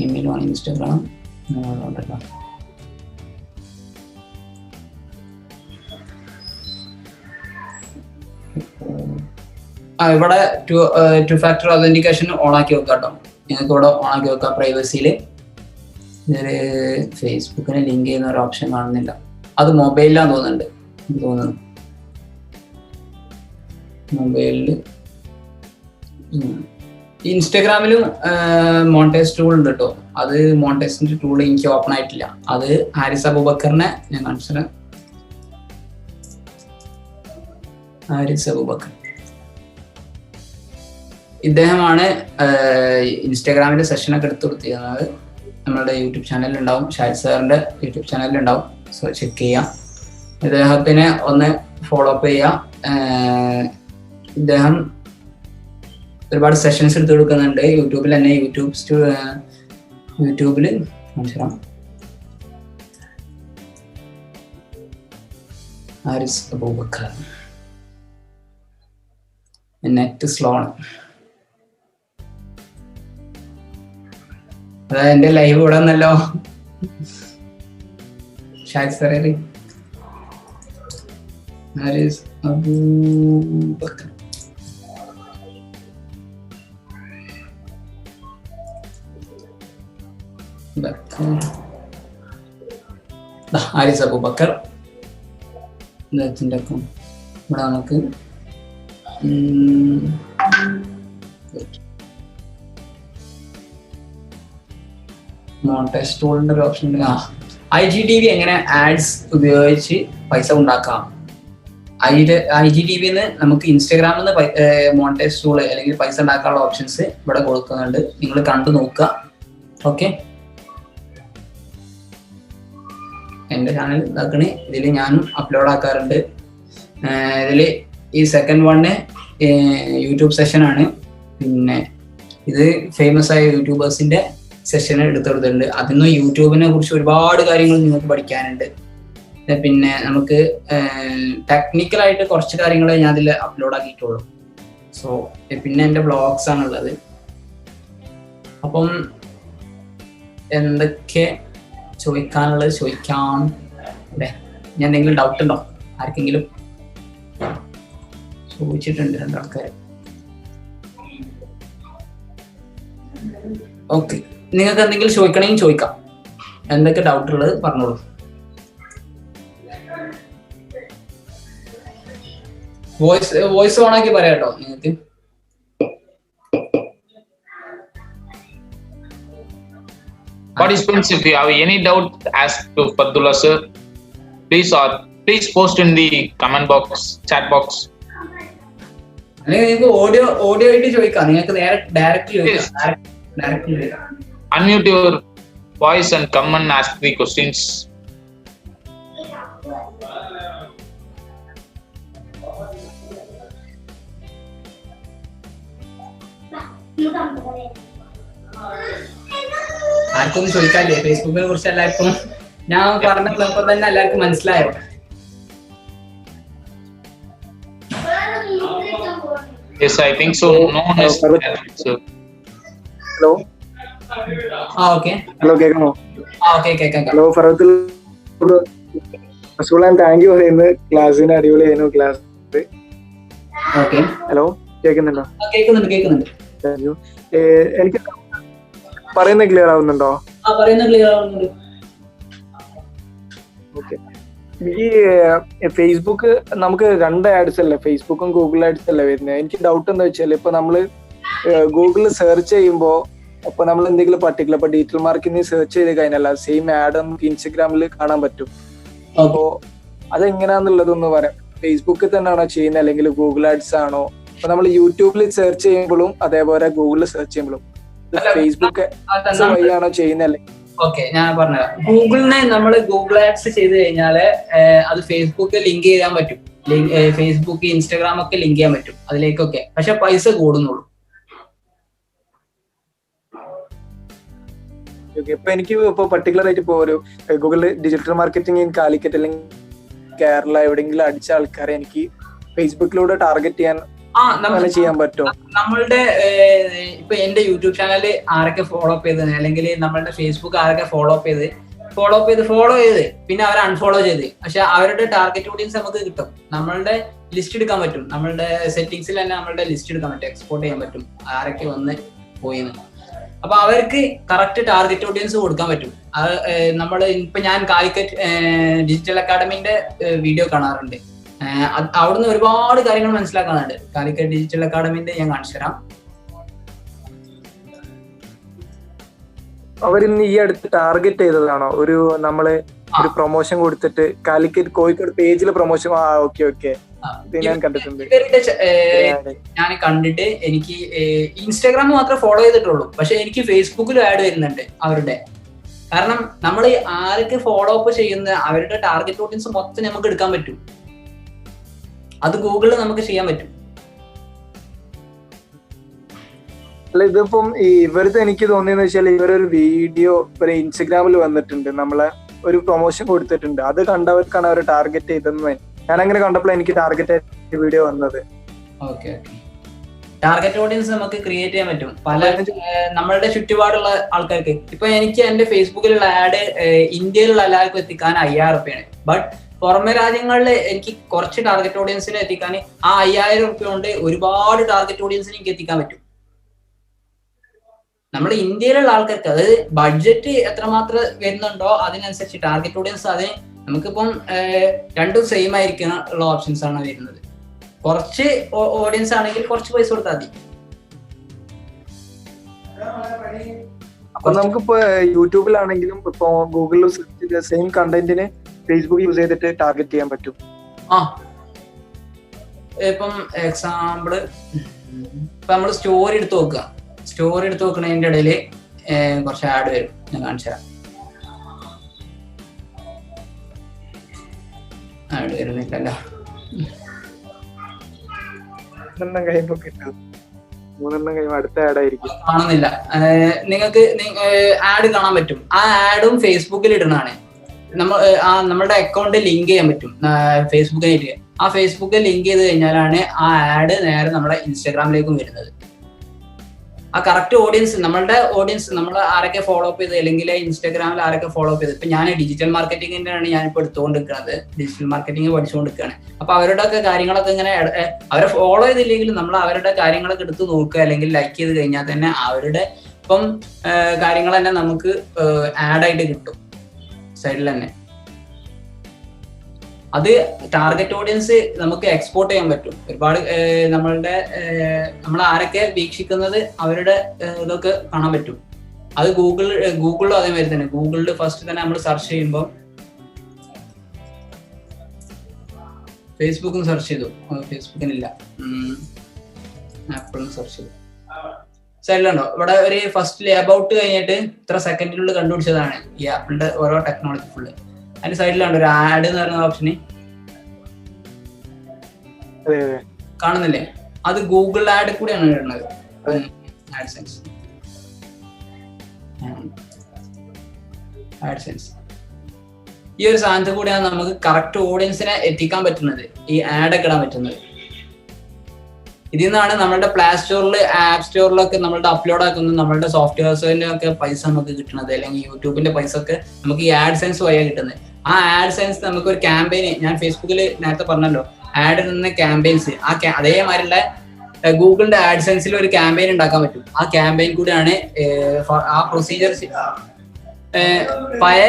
email on Instagram ഉണ്ടല്ലോ. ഇവിടെ ടു ഫാക്ടർ ഒതന്റിക്കേഷൻ ഓൺ ആക്കി വെക്കാം കേട്ടോ. നിങ്ങൾക്ക് ഇവിടെ ഓൺ ആക്കി വെക്കാം. പ്രൈവസിയിൽ ഇതിൽ ഫേസ്ബുക്കിനെ ലിങ്ക് ചെയ്യുന്ന ഒരു ഓപ്ഷൻ കാണുന്നില്ല. അത് മൊബൈലിലാന്ന് തോന്നുന്നു. മൊബൈലിൽ ഇൻസ്റ്റാഗ്രാമിലും മോണിറ്റൈസ് ടൂൾ ഉണ്ട് കേട്ടോ. അത് മോണിറ്റൈസിന്റെ ടൂൾ എനിക്ക് ഓപ്പൺ ആയിട്ടില്ല. അത് ഹാരിസ് അബൂബക്കറിനെ ഞാൻ കാണിച്ചത്. ഹാരിസ് അബൂബക്കർ ഇദ്ദേഹമാണ് ഇൻസ്റ്റാഗ്രാമിന്റെ സെഷനൊക്കെ എടുത്തു കൊടുത്തിരുന്നത്. നമ്മളുടെ യൂട്യൂബ് ചാനലിൽ ഉണ്ടാവും, ഷാഹിദ് സാറിന്റെ യൂട്യൂബ് ചാനലിൽ ഉണ്ടാവും. സോ ചെക്ക് ചെയ്യാം. ഇദ്ദേഹത്തിനെ ഒന്ന് ഫോളോ അപ്പ് ചെയ്യാം. ഇദ്ദേഹം ഒരുപാട് സെഷൻസ് എടുത്തു കൊടുക്കുന്നുണ്ട് യൂട്യൂബിൽ തന്നെ. യൂട്യൂബിൽ മനസ്സിലാവും. ഹാരിസ് അബൂബക്കർ. നെറ്റ് സ്ലോ ആണ്. അതായത് എന്റെ ലൈവ് ഇവിടെ ഒന്നല്ലോ. ഷാഹിദ് സാറേ, ഹാരിസ് അബൂബക്കർ. ഹാരിസ് അബൂബക്കർ ഇതിൻ്റെ ഒക്കെ ഇവിടെ നമുക്ക് മോണിറ്റൈസ് ടൂളിന്റെ ഒരു ഓപ്ഷൻ ഉണ്ട്. IGTV എങ്ങനെ ആഡ്സ് ഉപയോഗിച്ച് പൈസ ഉണ്ടാക്കാം. IGTV നമുക്ക് ഇൻസ്റ്റാഗ്രാമിൽ നിന്ന് മോണിറ്റൈസ് ടൂൾ അല്ലെങ്കിൽ പൈസ ഉണ്ടാക്കാനുള്ള ഓപ്ഷൻസ് ഇവിടെ കൊടുക്കുന്നുണ്ട്. നിങ്ങൾ കണ്ടു നോക്കുക. ഓക്കെ, എൻ്റെ ചാനൽ ഇതാക്കണേ. ഇതിൽ ഞാനും അപ്ലോഡ് ആക്കാറുണ്ട്. ഇതിൽ ഈ സെക്കൻഡ് വണ് യൂട്യൂബ് സെഷനാണ്. പിന്നെ ഇത് ഫേമസ് ആയ യൂട്യൂബേഴ്സിന്റെ സെഷൻ എടുത്തെടുത്തിട്ടുണ്ട്. അതിന്ന് യൂട്യൂബിനെ കുറിച്ച് ഒരുപാട് കാര്യങ്ങൾ നിങ്ങൾക്ക് പഠിക്കാനുണ്ട്. പിന്നെ നമുക്ക് ടെക്നിക്കലായിട്ട് കുറച്ച് കാര്യങ്ങളെ ഞാൻ അതിൽ അപ്ലോഡ് ആക്കിയിട്ടുള്ളൂ. സോ പിന്നെ എൻ്റെ ബ്ലോഗ്സ് ആണുള്ളത്. അപ്പം എന്തൊക്കെ ചോദിക്കാനുള്ളത് ചോദിക്കാം അല്ലേ? ഞാൻ എന്തെങ്കിലും ഡൗട്ട് ഉണ്ടോ? ആർക്കെങ്കിലും ചോദിച്ചിട്ടുണ്ട് 2 ആൾക്കാർ. ഓക്കെ, നിങ്ങൾക്ക് എന്തെങ്കിലും ചോദിക്കണമെങ്കിൽ ചോദിക്കാം. എന്തൊക്കെ ഡൗട്ട് ഉള്ളത് പറഞ്ഞോളൂ. വോയിസ് ഓൺ ആക്കി പറയാം കേട്ടോ നിങ്ങൾക്ക്. Participants, if you have any doubt, ask to Fadullah sir. Please post in the comment box, chat box. അല്ലെങ്കിൽ നിങ്ങൾക്ക് ഓഡിയോ ആയിട്ട് ചോദിക്കാം. നിങ്ങൾക്ക് ഡയറക്റ്റ് ചോദിക്കാം. Unmute your voice and come and ask the questions. ആർക്കൊന്നും ചോദിക്കാല്ലേ ഫേസ്ബുക്കിനെ കുറിച്ച്? എല്ലാവർക്കും ഞാൻ പറഞ്ഞപ്പോൾ തന്നെ എല്ലാവർക്കും മനസ്സിലായോ? Yes, I think so. No one is there. Hello okay. Hello കേൾക്കണോ? കേൾക്കാം. ഹലോ ഫറത്തുൽ താങ്ക് യു പറയുന്നത്. ക്ലാസ്സിന് അടിപൊളിയായിരുന്നു ക്ലാസ്. ഹലോ കേൾക്കുന്നുണ്ടോ? കേൾക്കുന്നുണ്ട്. Thank you. എനിക്ക് പറയുന്നത് ക്ലിയർ ആവുന്നുണ്ടോ? ഓക്കെ. ഈ ഫേസ്ബുക്ക് നമുക്ക് 2 ആഡ്സ് അല്ലേ, ഫേസ്ബുക്കും ഗൂഗിൾ ആഡ്സ് അല്ലേ വരുന്നത്. എനിക്ക് ഡൗട്ട് എന്താ വെച്ചാൽ ഇപ്പൊ നമ്മള് ഗൂഗിളിൽ സെർച്ച് ചെയ്യുമ്പോൾ അപ്പൊ നമ്മൾ എന്തെങ്കിലും പർട്ടിക്കുലർ ഇപ്പൊ ഡിജിറ്റൽ മാർക്കറ്റിംഗ് സെർച്ച് ചെയ്ത് കഴിഞ്ഞാൽ സെയിം ആഡ് നമുക്ക് ഇൻസ്റ്റഗ്രാമിൽ കാണാൻ പറ്റും. അപ്പോ അതെങ്ങനെയാന്നുള്ളതൊന്ന് പറയാം. ഫേസ്ബുക്കിൽ തന്നെയാണോ ചെയ്യുന്നത് അല്ലെങ്കിൽ ഗൂഗിൾ ആഡ്സ് ആണോ? ഇപ്പൊ നമ്മൾ യൂട്യൂബിൽ സെർച്ച് ചെയ്യുമ്പോഴും അതേപോലെ ഗൂഗിളിൽ സെർച്ച് ചെയ്യുമ്പോഴും ഫേസ്ബുക്ക് വഴിയാണോ ചെയ്യുന്നത്? ഓക്കെ, ഞാൻ പറഞ്ഞുതരാം. ഗൂഗിളിനെ നമ്മൾ ഗൂഗിൾ ആഡ്സ് ചെയ്ത് കഴിഞ്ഞാല് അത് ഫേസ്ബുക്ക് ലിങ്ക് ചെയ്യാൻ പറ്റും. ഫേസ്ബുക്ക് ഇൻസ്റ്റാഗ്രാം ഒക്കെ ലിങ്ക് ചെയ്യാൻ പറ്റും അതിലേക്കൊക്കെ. പക്ഷെ പൈസ കൂടുന്നുള്ളൂ. ഇപ്പൊ എനിക്ക് ഇപ്പൊ പർട്ടിക്കുലർ ആയിട്ട് ഇപ്പൊ ഒരു Google digital marketing in Calicut അല്ലെങ്കിൽ കേരള എവിടെയെങ്കിലും അടിച്ച ആൾക്കാരെ എനിക്ക് ഫേസ്ബുക്കിലൂടെ ടാർഗറ്റ് ചെയ്യാൻ പറ്റുമോ? നമ്മളുടെ ഇപ്പൊ എന്റെ യൂട്യൂബ് ചാനൽ ആരൊക്കെ ഫോളോ അപ്പ് ചെയ്ത് അല്ലെങ്കിൽ നമ്മളുടെ ഫേസ്ബുക്ക് ആരൊക്കെ ഫോളോ ചെയ്ത് പിന്നെ അവരെ അൺഫോളോ ചെയ്ത്, പക്ഷെ അവരുടെ ടാർഗറ്റ് ഓഡിയൻസ് നമുക്ക് കിട്ടും. നമ്മളുടെ ലിസ്റ്റ് എടുക്കാൻ പറ്റും. നമ്മളുടെ സെറ്റിംഗ്സിൽ തന്നെ നമ്മളുടെ ലിസ്റ്റ് എടുക്കാൻ പറ്റും, എക്സ്പോർട്ട് ചെയ്യാൻ പറ്റും ആരൊക്കെ വന്ന് പോയിന്ന്. അപ്പൊ അവർക്ക് കറക്റ്റ് ടാർഗറ്റ് ഓഡിയൻസ് കൊടുക്കാൻ പറ്റും. അത് ഇപ്പൊ ഞാൻ കാലിക്കറ്റ് ഡിജിറ്റൽ അക്കാഡമിന്റെ വീഡിയോ കാണാറുണ്ട്. അവിടുന്ന് ഒരുപാട് കാര്യങ്ങൾ മനസ്സിലാക്കാനുണ്ട്. കാലിക്കറ്റ് ഡിജിറ്റൽ അക്കാഡമിന്റെ ഞാൻ കാണിച്ചു തരാം. അവരിന്ന് ഈ അടുത്ത് ടാർഗറ്റ് ചെയ്തതാണോ? നമ്മള് ഒരു പ്രൊമോഷൻ കൊടുത്തിട്ട് കാലിക്കറ്റ് കോഴിക്കോട് പേജിൽ പ്രൊമോഷൻ. ഓക്കെ ഞാൻ കണ്ടിട്ടുണ്ട്. ഞാൻ കണ്ടിട്ട് എനിക്ക് ഇൻസ്റ്റാഗ്രാം മാത്രമേ ഫോളോ ചെയ്തിട്ടുള്ളൂ, പക്ഷെ എനിക്ക് ഫേസ്ബുക്കിലും ആഡ് വരുന്നുണ്ട് അവരുടെ. കാരണം നമ്മൾ ആരൊക്കെ ഫോളോ അപ്പ് ചെയ്യുന്ന അവരുടെ ടാർഗറ്റ് ഓഡിയൻസ് മൊത്തം നമുക്ക് എടുക്കാൻ പറ്റും. അത് ഗൂഗിളിൽ നമുക്ക് ചെയ്യാൻ പറ്റും. അല്ല, ഇതിപ്പം ഇവരുടെ എനിക്ക് തോന്നിയെന്ന് വെച്ചാൽ ഇവരൊരു വീഡിയോ ഒരു ഇൻസ്റ്റഗ്രാമിൽ വന്നിട്ടുണ്ട്, നമ്മളെ ഒരു പ്രൊമോഷൻ കൊടുത്തിട്ടുണ്ട്. അത് കണ്ടവർക്കാണ് അവർ ടാർഗറ്റ് ചെയ്തതെന്ന് ഞാൻ അങ്ങനെ കണ്ടപ്പോൾ എനിക്ക് ടാർഗറ്റ് വീഡിയോ വന്നത്. ടാർഗറ്റ് ഓഡിയൻസ് നമുക്ക് ക്രിയേറ്റ് ചെയ്യാൻ പറ്റും പല നമ്മളുടെ ചുറ്റുപാടുള്ള ആൾക്കാർക്ക്. ഇപ്പൊ എനിക്ക് എന്റെ ഫേസ്ബുക്കിലുള്ള ആഡ് ഇന്ത്യയിലുള്ള എല്ലാവർക്കും എത്തിക്കാൻ 5000 രൂപയാണ്. ബട്ട് പുറമെ രാജ്യങ്ങളിൽ എനിക്ക് കുറച്ച് ടാർഗറ്റ് ഓഡിയൻസിനെ എത്തിക്കാൻ ആ 5000 രൂപ കൊണ്ട് ഒരുപാട് ടാർഗറ്റ് ഓഡിയൻസിനെ എനിക്ക് എത്തിക്കാൻ പറ്റും. നമ്മുടെ ഇന്ത്യയിലുള്ള ആൾക്കാർക്ക് അതായത് ബഡ്ജറ്റ് എത്രമാത്രം വരുന്നുണ്ടോ അതിനനുസരിച്ച് ടാർഗറ്റ് ഓഡിയൻസ് അതിന് നമുക്കിപ്പം രണ്ടും സെയിം ആയിരിക്കുന്ന ഉള്ള ഓപ്ഷൻസ് ആണ് വരുന്നത്. കുറച്ച് ഓഡിയൻസ് ആണെങ്കിൽ കുറച്ച് പൈസ കൊടുത്താൽ മതി. അപ്പൊ നമുക്കിപ്പോ യൂട്യൂബിലാണെങ്കിലും ഇപ്പൊ ഗൂഗിളിൽ സെർച്ച് ചെയ്ത സെയിം കണ്ടന്റിന് ഫേസ്ബുക്ക് യൂസ് ചെയ്തിട്ട് ടാർഗറ്റ് ചെയ്യാൻ പറ്റും. ഇപ്പം എക്സാമ്പിള് ഇപ്പൊ നമ്മള് സ്റ്റോറി എടുത്ത് നോക്കുക. സ്റ്റോറി എടുത്ത് നോക്കണതിന്റെ ഇടയില് കുറച്ച് ആഡ് വരും, ഞാൻ കാണിച്ചു തരാം. ആഡ് വരുന്നില്ലല്ലോ. 3 കഴിയുമ്പോ കിട്ടും. 3 കഴിയുമ്പോ അടുത്ത ആഡ് ആയിരിക്കും. കാണുന്നില്ല. നിങ്ങൾക്ക് ആഡ് കാണാൻ പറ്റും. ആ ആഡും ഫേസ്ബുക്കിൽ ഇടുന്നതാണ്. നമ്മളുടെ അക്കൗണ്ട് ലിങ്ക് ചെയ്യാൻ പറ്റും ഫേസ്ബുക്കിനായിട്ട്. ആ ഫേസ്ബുക്കിൽ ലിങ്ക് ചെയ്ത് കഴിഞ്ഞാലാണ് ആ ആഡ് നേരെ നമ്മുടെ ഇൻസ്റ്റാഗ്രാമിലേക്കും വരുന്നത്. ആ കറക്റ്റ് ഓഡിയൻസ്, നമ്മളുടെ ഓഡിയൻസ്, നമ്മൾ ആരൊക്കെ ഫോളോ അപ്പ് ചെയ്ത്, അല്ലെങ്കിൽ ഇൻസ്റ്റാഗ്രാമിൽ ആരൊക്കെ ഫോളോ അപ്പ് ചെയ്ത്. ഇപ്പൊ ഞാൻ ഡിജിറ്റൽ മാർക്കറ്റിംഗിന്റെയാണ് ഞാനിപ്പോൾ എടുത്തുകൊണ്ടിരിക്കുന്നത്. ഡിജിറ്റൽ മാർക്കറ്റിംഗ് പഠിച്ചുകൊണ്ടിരിക്കുകയാണ്. അപ്പൊ അവരുടെ ഒക്കെ കാര്യങ്ങളൊക്കെ ഇങ്ങനെ അവരെ ഫോളോ ചെയ്തില്ലെങ്കിലും നമ്മൾ അവരുടെ കാര്യങ്ങളൊക്കെ എടുത്ത് നോക്കുക, അല്ലെങ്കിൽ ലൈക്ക് ചെയ്ത് കഴിഞ്ഞാൽ തന്നെ അവരുടെ ഇപ്പം കാര്യങ്ങൾ തന്നെ നമുക്ക് ആഡ് ആയിട്ട് കിട്ടും സൈഡിൽ തന്നെ. അത് ടാർഗറ്റ് ഓഡിയൻസ് നമുക്ക് എക്സ്പോർട്ട് ചെയ്യാൻ പറ്റും. ഒരുപാട് നമ്മൾ ആരൊക്കെ വീക്ഷിക്കുന്നത് അവരുടെ ഇതൊക്കെ കാണാൻ പറ്റും. അത് ഗൂഗിളിലും അതേമാതിരി തന്നെ. ഗൂഗിളിൽ ഫസ്റ്റ് തന്നെ നമ്മൾ സെർച്ച് ചെയ്യുമ്പോൾ ഫേസ്ബുക്കും സെർച്ച് ചെയ്തു, ഫേസ്ബുക്കിനില്ല, ആപ്പിളും സെർച്ച് ചെയ്തു. സൈഡിലുണ്ടോ ഇവിടെ ഒരു ഫസ്റ്റില് അബൌട്ട് കഴിഞ്ഞിട്ട് ഇത്ര സെക്കൻഡിനുള്ളിൽ കണ്ടുപിടിച്ചതാണ് ഈ ആപ്പിളിന്റെ ഓരോ ടെക്നോളജി ഫുള്ള്. അതിന്റെ സൈഡിലാണ് ഒരു ആഡ് എന്ന് പറയുന്ന ഓപ്ഷന് കാണുന്നില്ലേ? അത് ഗൂഗിൾ ആഡ് കൂടിയാണ് വരുന്നത്. ആഡ്സെൻസ് ഈ ഒരു സാധനത്തിൽ കൂടിയാണ് നമുക്ക് കറക്റ്റ് ഓഡിയൻസിനെ എത്തിക്കാൻ പറ്റുന്നത്, ഈ ആഡ് ഒക്കെ ഇടാൻ പറ്റുന്നത്. ഇതിൽ നിന്നാണ് നമ്മളുടെ പ്ലേ സ്റ്റോറിൽ, ആപ്പ് സ്റ്റോറിലൊക്കെ നമ്മളുടെ അപ്ലോഡ് ആക്കുന്ന നമ്മളുടെ സോഫ്റ്റ്വെയർസിന്റെ ഒക്കെ പൈസ നമുക്ക് കിട്ടുന്നത്, അല്ലെങ്കിൽ യൂട്യൂബിന്റെ പൈസ ഒക്കെ നമുക്ക് ഈ ആഡ്സെൻസ് വഴിയാണ് കിട്ടുന്നത്. ആ ആഡ്സെൻസ് നമുക്ക് ഒരു ക്യാമ്പയിന്, ഞാൻ ഫേസ്ബുക്കിൽ നേരത്തെ പറഞ്ഞല്ലോ ആഡ് നിന്ന് ക്യാമ്പയിൻസ്, അതേമാതിരിയുള്ള ഗൂഗിളിന്റെ ആഡ്സെൻസിൽ ഒരു ക്യാമ്പയിൻ ഉണ്ടാക്കാൻ പറ്റും. ആ ക്യാമ്പയിൻ കൂടിയാണ് ആ പ്രൊസീജിയർ. പഴയ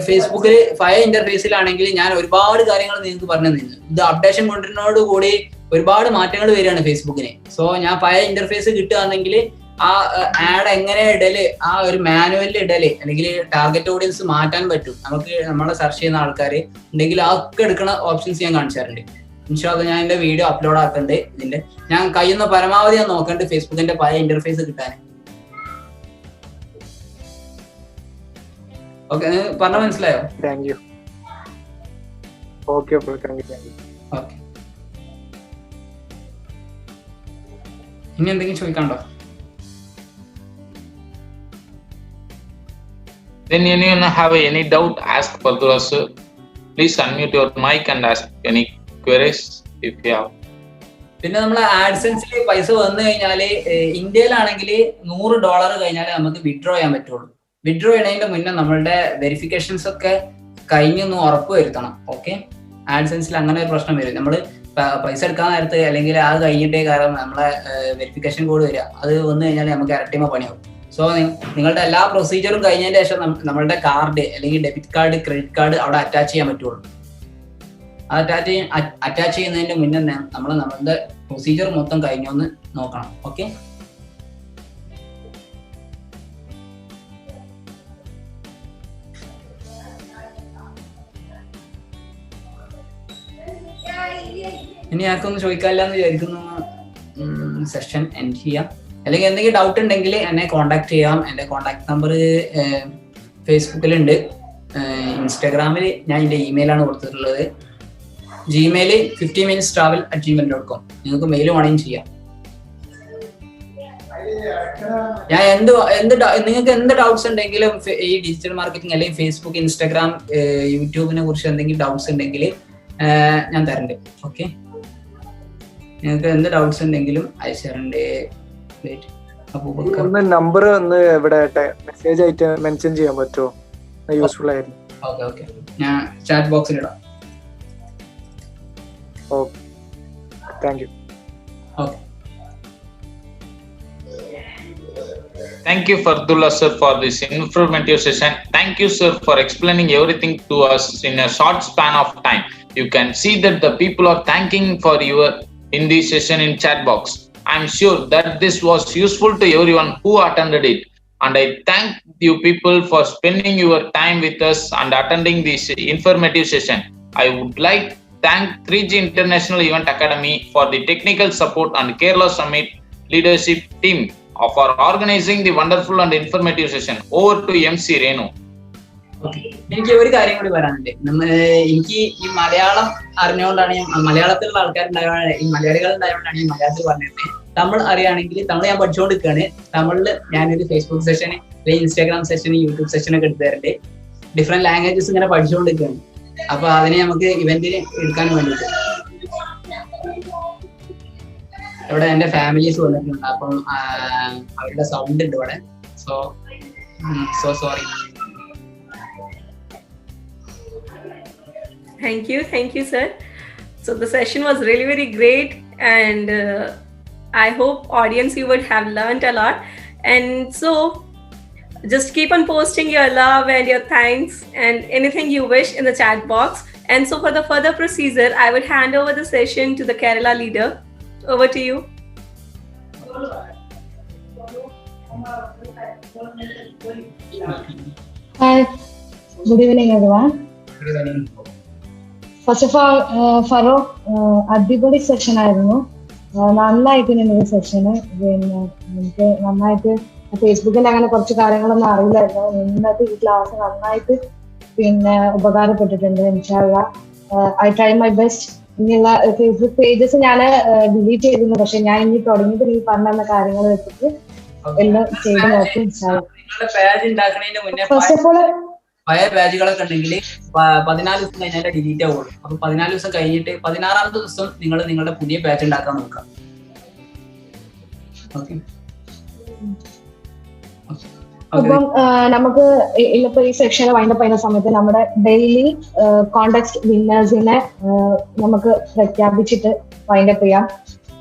ഫേസ്ബുക്കിൽ പഴയ ഇന്റർഫേസിലാണെങ്കിൽ ഞാൻ ഒരുപാട് കാര്യങ്ങൾ നിങ്ങൾക്ക് പറഞ്ഞു തന്നിരുന്നു. ഇത് അപ്ഡേഷൻ കൊണ്ടുവരുന്നതോട് കൂടി ഒരുപാട് മാറ്റങ്ങൾ വരികയാണ് ഫേസ്ബുക്കിന്. സോ ഞാൻ പഴയ ഇന്റർഫേസ് കിട്ടുകയാണെങ്കിൽ ആ ആഡ് എങ്ങനെ ഇടല്, ആ ഒരു മാനുവലിൽ ഇടല്, അല്ലെങ്കിൽ ടാർഗറ്റ് ഓഡിയൻസ് മാറ്റാൻ പറ്റും. നമുക്ക് നമ്മളെ സെർച്ച് ചെയ്യുന്ന ആൾക്കാർ ഉണ്ടെങ്കിൽ അതൊക്കെ എടുക്കുന്ന ഓപ്ഷൻസ് ഞാൻ കാണിച്ചു തരുന്നുണ്ട്. ഇൻഷാ അല്ലാഹ് ഞാൻ എന്റെ വീഡിയോ അപ്ലോഡ് ആക്കുന്നുണ്ട്. ഇതിന്റെ ഞാൻ കഴിയുന്ന പരമാവധി ഞാൻ നോക്കുന്നുണ്ട് ഫേസ്ബുക്കിന്റെ പഴയ ഇന്റർഫേസ് കിട്ടാൻ. ഓക്കെ, പറഞ്ഞ മനസ്സിലായോ? Thank you. Okay bro, thank you. Okay, ഇനി എന്തെങ്കിലും ചോദിക്കാണ്ടോ? Then anyone have any doubt, ask Fadlullah sir. Please unmute your mic and ask any queries if you have. പിന്നെ നമ്മൾ ആഡ്സെൻസിൽ പൈസ വന്നു കഴിഞ്ഞാല് ഇന്ത്യയിലാണെങ്കിൽ $100 കഴിഞ്ഞാൽ നമുക്ക് വിഡ്രോ ചെയ്യാൻ പറ്റുള്ളൂ. വിഡ്രോ ചെയ്യുന്നതിന്റെ മുന്നേ നമ്മളുടെ വെരിഫിക്കേഷൻസ് ഒക്കെ കഴിഞ്ഞൊന്ന് ഉറപ്പ് വരുത്തണം. ഓക്കെ, ആഡ്സെൻസിൽ അങ്ങനെ ഒരു പ്രശ്നം വരും. നമ്മൾ പൈസ എടുക്കാൻ നേരത്ത് അല്ലെങ്കിൽ അത് കഴിഞ്ഞിട്ടേ കാരണം നമ്മളെ വെരിഫിക്കേഷൻ കോഡ് വരിക. അത് വന്നു കഴിഞ്ഞാൽ നമുക്ക് ഇരട്ടിമ പണിയാവും. സോ നിങ്ങളുടെ എല്ലാ പ്രൊസീജിയറും കഴിഞ്ഞതിന് ശേഷം നമ്മളുടെ കാർഡ് അല്ലെങ്കിൽ ഡെബിറ്റ് കാർഡ്, ക്രെഡിറ്റ് കാർഡ് അവിടെ അറ്റാച്ച് ചെയ്യാൻ പറ്റുള്ളൂ. അത് അറ്റാച്ച് ചെയ്യുന്നതിന്റെ മുന്നേ നമ്മളുടെ പ്രൊസീജിയർ മൊത്തം കഴിഞ്ഞൊന്ന് നോക്കണം. ഓക്കെ, ഇനി ആർക്കൊന്നും ചോദിക്കാനില്ലെന്ന് വിചാരിക്കുന്നു. സെഷൻ എൻഡ് ചെയ്യാം. അല്ലെങ്കിൽ എന്തെങ്കിലും ഡൗട്ട് ഉണ്ടെങ്കിൽ എന്നെ കോൺടാക്ട് ചെയ്യാം. എൻ്റെ കോൺടാക്ട് നമ്പർ ഫേസ്ബുക്കിലുണ്ട്, ഇൻസ്റ്റാഗ്രാമിൽ ഞാൻ എൻ്റെ ഇമെയിലാണ് കൊടുത്തിട്ടുള്ളത്. Gmail 50minutestravel@gmail.com. നിങ്ങൾക്ക് മെയിൽ വേണമെങ്കിൽ ചെയ്യാം. ഞാൻ നിങ്ങൾക്ക് എന്ത് ഡൗട്ട്സ് ഉണ്ടെങ്കിലും ഈ ഡിജിറ്റൽ മാർക്കറ്റിംഗ് അല്ലെങ്കിൽ ഫേസ്ബുക്ക്, ഇൻസ്റ്റാഗ്രാം, യൂട്യൂബിനെ കുറിച്ച് എന്തെങ്കിലും ഡൗട്ട്സ് ഉണ്ടെങ്കിൽ ഞാൻ തരണ്ട്. ഓക്കെ, നിങ്ങൾക്ക് എന്ത് ഡൗട്ട്സ് ഉണ്ടെങ്കിലും അയച്ചു തരണ്ട്. നമ്പർ ഒന്ന് ഇവിടെ മെസ്സേജ് ആയിട്ട് മെൻഷൻ ചെയ്യാൻ പറ്റുമോ? യൂസ്ഫുൾ ആയിരുന്നു. ഓക്കെ, ഞാൻ ചാറ്റ് ബോക്സിൽ ഇടാം. Okay, thank you. Okay. Thank you, Fardullah sir, for this informative session. Thank you, sir, for explaining everything to us in a short span of time. You can see that the people are thanking for your in this session in chat box. I'm sure that this was useful to everyone who attended it. And I thank you people for spending your time with us and attending this informative session. I would like to thank 3G International Event Academy for the technical support and Kerala Summit leadership team for organizing the wonderful and informative session. Over to MC Renu. എനിക്ക് ഒരു കാര്യം കൂടി പറയാനുണ്ട്. എനിക്ക് ഈ മലയാളം അറിഞ്ഞുകൊണ്ടാണ് മലയാളത്തിലുള്ള ആൾക്കാരുണ്ടായതാണ്, ഈ മലയാളികൾ ഉണ്ടായതുകൊണ്ടാണ് ഈ മലയാളത്തിൽ പറഞ്ഞത്. തമിഴ് അറിയുകയാണെങ്കിൽ തമിഴ് ഞാൻ പഠിച്ചുകൊണ്ടിരിക്കുകയാണ്. തമിഴിൽ ഞാനൊരു ഫേസ്ബുക്ക് സെഷന് അല്ലെങ്കിൽ ഇൻസ്റ്റാഗ്രാം സെഷന് യൂട്യൂബ് സെഷനൊക്കെ എടുത്തു തരുന്നുണ്ട്. ഡിഫറെന്റ് ലാംഗ്വേജസ് ഇങ്ങനെ പഠിച്ചുകൊണ്ടിരിക്കുകയാണ്. അപ്പൊ അതിന് നമുക്ക് ഇവന്റിന് എടുക്കാൻ വേണ്ടിയിട്ട് ഇവിടെ എന്റെ ഫാമിലീസ് വന്നിട്ടുണ്ട്. അപ്പം അവരുടെ സൗണ്ട് ഉണ്ട് ഇവിടെ. So sorry. Thank you, sir. So the session was really very great, and I hope audience you would have learned a lot. And so just keep on posting your love and your thanks and anything you wish in the chat box. And so for the further procedure, I would hand over the session to the Kerala leader. Over to you. Hi, good evening everyone. First of all Feroke അടിപൊളി session ആയിരുന്നു. നന്നായിട്ട് നിന്നൊരു സെഷന്. പിന്നെ എനിക്ക് നന്നായിട്ട് ഫേസ്ബുക്കിൽ അങ്ങനെ കുറച്ച് കാര്യങ്ങളൊന്നും അറിയില്ലായിരുന്നു. ഇന്നത്തെ ഈ ക്ലാസ് നന്നായിട്ട് പിന്നെ ഉപകാരപ്പെട്ടിട്ടുണ്ട്. ഇൻഷാല്ലാ ഐ ട്രൈ മൈ ബെസ്റ്റ്. ഇനിയുള്ള ഫേസ്ബുക്ക് പേജസ് ഞാൻ ഡിലീറ്റ് ചെയ്തിരുന്നു, പക്ഷെ ഞാൻ ഇനി തുടങ്ങിയിട്ട് നീ പറഞ്ഞ കാര്യങ്ങൾ വെച്ചിട്ട് എല്ലാം ചെയ്ത് നോക്കും. ഫസ്റ്റ് ഓഫ് ഓൾ പഴയ ബാജുകളൊക്കെ ഉണ്ടെങ്കിൽ 14 ദിവസം കഴിഞ്ഞാൽ ഡിലീറ്റ് ആവുള്ളൂ. അപ്പൊ 14 ദിവസം കഴിഞ്ഞിട്ട് 16ാമത്തെ ദിവസം നിങ്ങൾ നിങ്ങളുടെ പുതിയ ബാച്ച് ഉണ്ടാക്കാൻ നോക്കാം. അപ്പം നമുക്ക് ഇന്നിപ്പോ ഈ സെക്ഷൻ വൈൻഡപ്പ് ചെയ്യുന്ന സമയത്ത് നമ്മുടെ ഡെയിലി കോണ്ടെക്സ്റ്റ് വിന്നേഴ്സിനെ നമുക്ക് പ്രഖ്യാപിച്ചിട്ട് വൈൻഡപ്പ് ചെയ്യാം.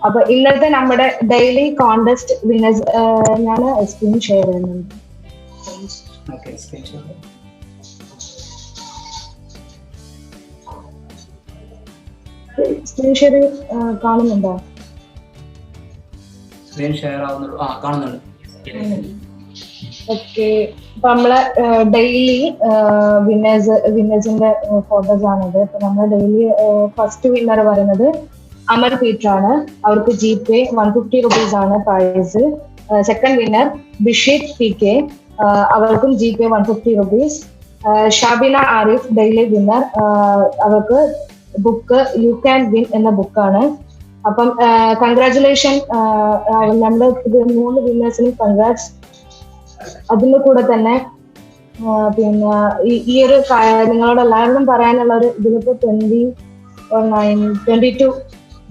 അപ്പൊ ഇന്നത്തെ നമ്മുടെ ഡെയിലി കോണ്ടെസ്റ്റ് വിന്നേഴ്സ് ഞാൻ സ്ക്രീൻ ഷെയർ ചെയ്യുന്നുണ്ട്. സ്ക്രീൻ ഷെയർ കാണുന്നുണ്ടോ? സ്ക്രീൻ ഷെയർ ആവുന്നുള്ളൂ. കാണുന്നുണ്ട്. ഓക്കെ, ഇപ്പൊ നമ്മളെ ഡെയിലി വിന്നേഴ്സിന്റെ ഫോട്ടോസ് ആണിത്. ഇപ്പൊ നമ്മളെ ഡെയിലി ഫസ്റ്റ് വിന്നർ പറയുന്നത് അമർ പീറ്റർ ആണ്. അവർക്ക് GPay 150 rupees ആണ് prize. Second winner Bishith PK, അവർക്കും GPay 150 rupees. Shabina Arif daily winner, അവർക്ക് ബുക്ക് യു ക്യാൻ വിൻ എന്ന ബുക്കാണ്. അപ്പം കൺഗ്രാറ്റുലേഷൻ നമ്മുടെ 3 വിന്നേഴ്സിനും കൺഗ്രാറ്റ്സ്. അതിന്റെ കൂടെ തന്നെ പിന്നെ ഈ ഒരു നിങ്ങളോട് എല്ലാവരോടും പറയാനുള്ള ഒരു ഇതിലിപ്പോ 22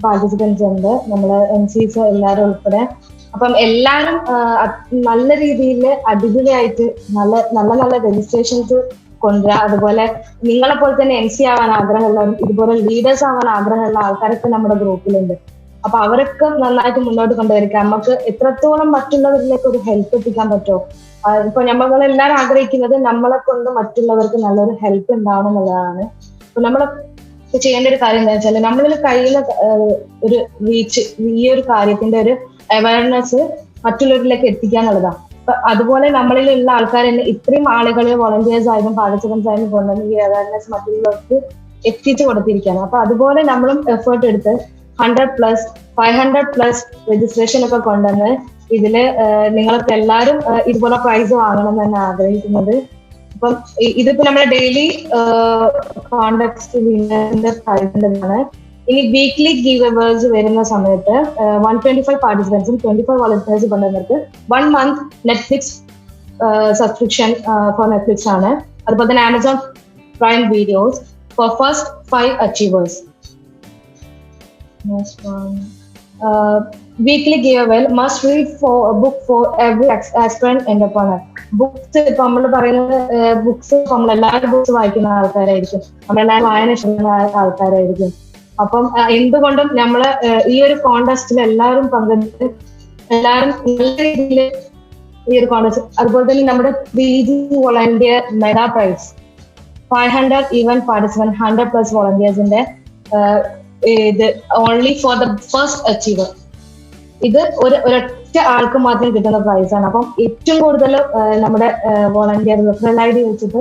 പാർട്ടിസിപ്പൻസ് ഉണ്ട്, നമ്മളെ MCs എല്ലാവരും ഉൾപ്പെടെ. അപ്പം എല്ലാവരും നല്ല രീതിയിൽ അടിപൊളിയായിട്ട് നല്ല രജിസ്ട്രേഷൻസ് കൊണ്ടുവരിക. അതുപോലെ നിങ്ങളെ പോലെ തന്നെ MC ആവാൻ ആഗ്രഹമുള്ളവരും ഇതുപോലെ ലീഡേഴ്സ് ആവാൻ ആഗ്രഹമുള്ള ആൾക്കാരൊക്കെ നമ്മുടെ ഗ്രൂപ്പിലുണ്ട്. അപ്പൊ അവരൊക്കെ നന്നായിട്ട് മുന്നോട്ട് കൊണ്ടുവരിക. നമുക്ക് എത്രത്തോളം മറ്റുള്ളവരിലേക്ക് ഒരു ഹെൽപ്പ് എത്തിക്കാൻ പറ്റുമോ? ഇപ്പൊ നമ്മളെല്ലാവരും ആഗ്രഹിക്കുന്നത് നമ്മളെ കൊണ്ട് മറ്റുള്ളവർക്ക് നല്ലൊരു ഹെൽപ്പ് ഉണ്ടാവണം എന്നുള്ളതാണ്. അപ്പൊ നമ്മളെ ചെയ്യേണ്ട ഒരു കാര്യം എന്താ വെച്ചാൽ നമ്മളിൽ കഴിയുന്ന ഒരു റീച്ച്, ഈ ഒരു കാര്യത്തിന്റെ ഒരു അവയർനെസ് മറ്റുള്ളവരിലേക്ക് എത്തിക്കുക എന്നുള്ളതാണ്. അപ്പൊ അതുപോലെ നമ്മളിലുള്ള ആൾക്കാർ തന്നെ ഇത്രയും ആളുകളെ വോളണ്ടിയേഴ്സ് ആയാലും പാർട്ടിസിപ്പൻസ് ആയാലും കൊണ്ടുവന്ന് ഈ അവയർനെസ് മറ്റുള്ളവർക്ക് എത്തിച്ചു കൊടുത്തിരിക്കുകയാണ്. അപ്പൊ അതുപോലെ നമ്മളും എഫേർട്ട് എടുത്ത് 100+, 500+ രജിസ്ട്രേഷൻ ഒക്കെ കൊണ്ടുവന്ന് ഇതില് നിങ്ങൾക്ക് എല്ലാവരും ഇതുപോലെ പ്രൈസ് വാങ്ങണം എന്നാണ് ആഗ്രഹിക്കുന്നത്. അപ്പം ഇതിപ്പോ നമ്മുടെ ഡെയിലി കോണ്ടെക്സ്റ്റ് വിന്നറിന്റെ പ്രൈസിൻ്റെതാണ്. ഇനി വീക്ക്ലി ഗീവ് അവേഴ്സ് വരുന്ന സമയത്ത് 125 പാർട്ടിസിപ്പൻസും 25 വോളണ്ടിയേഴ്സ് കൊണ്ടുവന്നിട്ട് 1 month Netflix subscription for Netflix ആണ്. അതുപോലെ തന്നെ Amazon prime videos for first 5 achievers. Next one. Weekly giveaway must read for a book for every aspirant entrepreneur. Books ഇപ്പൊ നമ്മൾ പറയുന്നത് ബുക്സ് നമ്മളെല്ലാവരും ബുക്സ് വായിക്കുന്ന ആൾക്കാരായിരിക്കും, നമ്മളെല്ലാവരും വായന ഇഷ്ടപ്പെടുന്ന ആൾക്കാരായിരിക്കും. അപ്പം എന്തുകൊണ്ടും നമ്മള് ഈ ഒരു കോൺടെസ്റ്റിൽ എല്ലാവരും പങ്കെടുത്ത് എല്ലാവരും നല്ല രീതിയിൽ ഈ ഒരു കോൺടെസ്റ്റ്. അതുപോലെ തന്നെ നമ്മുടെ 3G volunteer mega price 500 event participant 100+ വോളണ്ടിയേഴ്സിന്റെ ഇത് only for the first achiever. ഇത് ഒരൊറ്റ ആൾക്ക് മാത്രം കിട്ടുന്ന പ്രൈസാണ്. അപ്പം ഏറ്റവും കൂടുതൽ നമ്മുടെ വോളണ്ടിയർ റെഫറൽ ഐ ഡി വെച്ചിട്ട്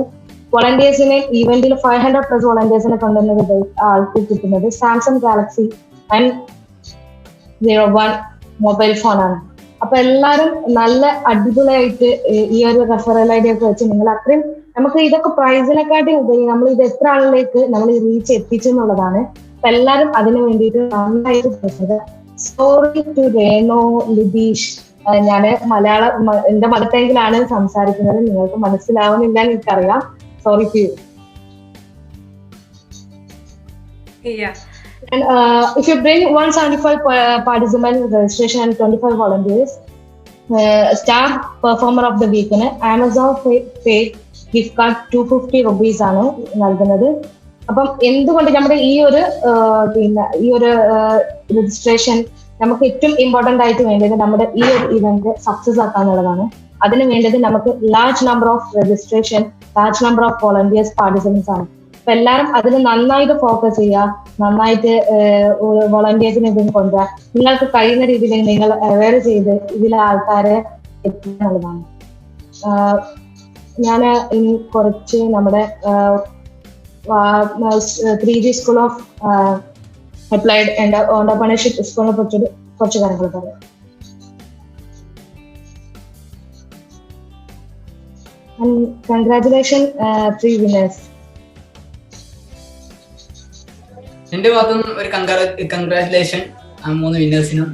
വോളണ്ടിയേഴ്സിനെ ഈവന്റിൽ 500+ വോളണ്ടിയേഴ്സിനെ കൊണ്ടുവന്ന ആൾക്ക് കിട്ടുന്നത് സാംസങ് ഗാലക്സി M01 മൊബൈൽ ഫോണാണ്. അപ്പൊ എല്ലാരും നല്ല അടിപൊളിയായിട്ട് ഈ ഒരു റെഫറൽ ഐ ഡി ഒക്കെ വെച്ച് നിങ്ങൾ അത്രയും നമുക്ക് ഇതൊക്കെ പ്രൈസിനെക്കാട്ടി ഉപരി നമ്മൾ ഇത് എത്ര ആളിലേക്ക് നമ്മൾ റീച്ച് എത്തിച്ചു എന്നുള്ളതാണ്. അപ്പൊ എല്ലാരും അതിനു വേണ്ടിയിട്ട് നന്നായിട്ട് പ്രശ്നം. സോറി ടു രേണു ലിബീഷ്, ഞാന് എന്റെ മദർ ടങ്ങിലാണ് സംസാരിക്കുന്നത്, നിങ്ങൾക്ക് മനസ്സിലാവുന്നില്ല എന്ന് എനിക്കറിയാം. Sorry to you. Yeah. And if you bring 175 participant registration and 25 volunteers, star performer of the week ന് Amazon paid gift card 250 rupees ആണ് നൽകുന്നത്. അപ്പം എന്തുകൊണ്ട് നമ്മുടെ ഈ ഒരു രജിസ്ട്രേഷൻ നമുക്ക് ഏറ്റവും ഇമ്പോർട്ടന്റ് ആയിട്ട് വേണ്ടത് നമ്മുടെ ഈ ഒരു ഇവന്റ് സക്സസ് ആക്കാന്നുള്ളതാണ്. അതിന് വേണ്ടത് നമുക്ക് large number of registration, large number of volunteers participants ആണ്. അപ്പൊ എല്ലാവരും അതിന് നന്നായിട്ട് ഫോക്കസ് ചെയ്യുക, നന്നായിട്ട് വോളണ്ടിയേഴ്സിനെ ഇതിന് കൊണ്ടുവരാം. നിങ്ങൾക്ക് കഴിയുന്ന രീതിയിൽ നിങ്ങൾ അവെയർ ചെയ്ത് ഇതിലെ ആൾക്കാരെ എത്തിക്കാനുള്ളതാണ്. ഞാൻ ഇനി കുറച്ച് നമ്മുടെ 3G school of applied entrepreneurship സ്കൂളിനെ പറ്റിയിട്ട് കുറച്ച് കാര്യങ്ങൾ പറയാം. Congratulations, 3 winners. എന്റെ ഭാഗത്തുനിന്ന് ഒരു കൺഗ്രാറ്റുലേഷൻ ആ 3 വിന്നേഴ്സിനും.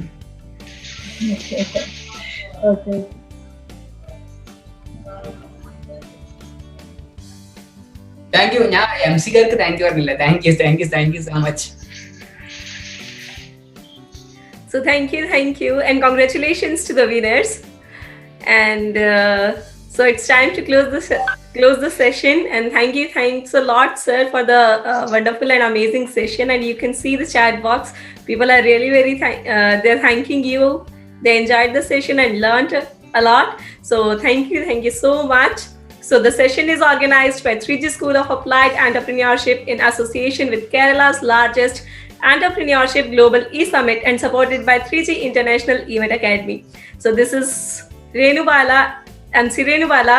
Thank you. ഞാൻ MC-കാർക്ക് താങ്ക് യു പറഞ്ഞില്ല. Thank you so much. So thank you, and congratulations to the winners. And so it's time to close the session. And thanks a lot, sir, for the wonderful and amazing session. And you can see the chat box. People are really they're thanking you. They enjoyed the session and learned a lot. So thank you so much. So the session is organized by 3G School of Applied Entrepreneurship in association with Kerala's largest Entrepreneurship Global E-Summit and supported by 3G International Event Academy. So this is Renubala, MC Renubala,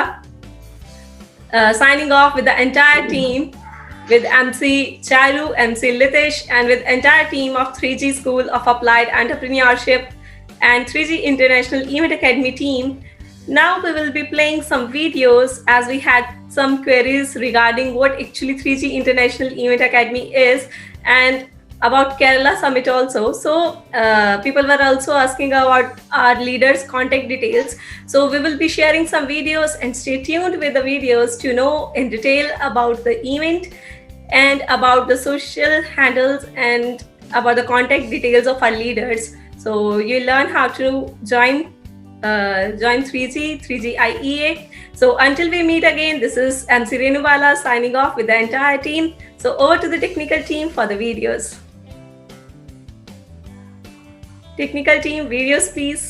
signing off with the entire team, with MC Charu, MC Litish, and with entire team of 3G School of Applied Entrepreneurship and 3G International Event Academy team. Now we will be playing some videos as we had some queries regarding what actually 3G International Event Academy is and about Kerala Summit also. So people were also asking about our leaders' contact details. So we will be sharing some videos, and stay tuned with the videos to know in detail about the event and about the social handles and about the contact details of our leaders. So you learn how to join 3G IEA. So until we meet again, this is MC Renubala signing off with the entire team. So over to the technical team for the videos. Technical team, videos please.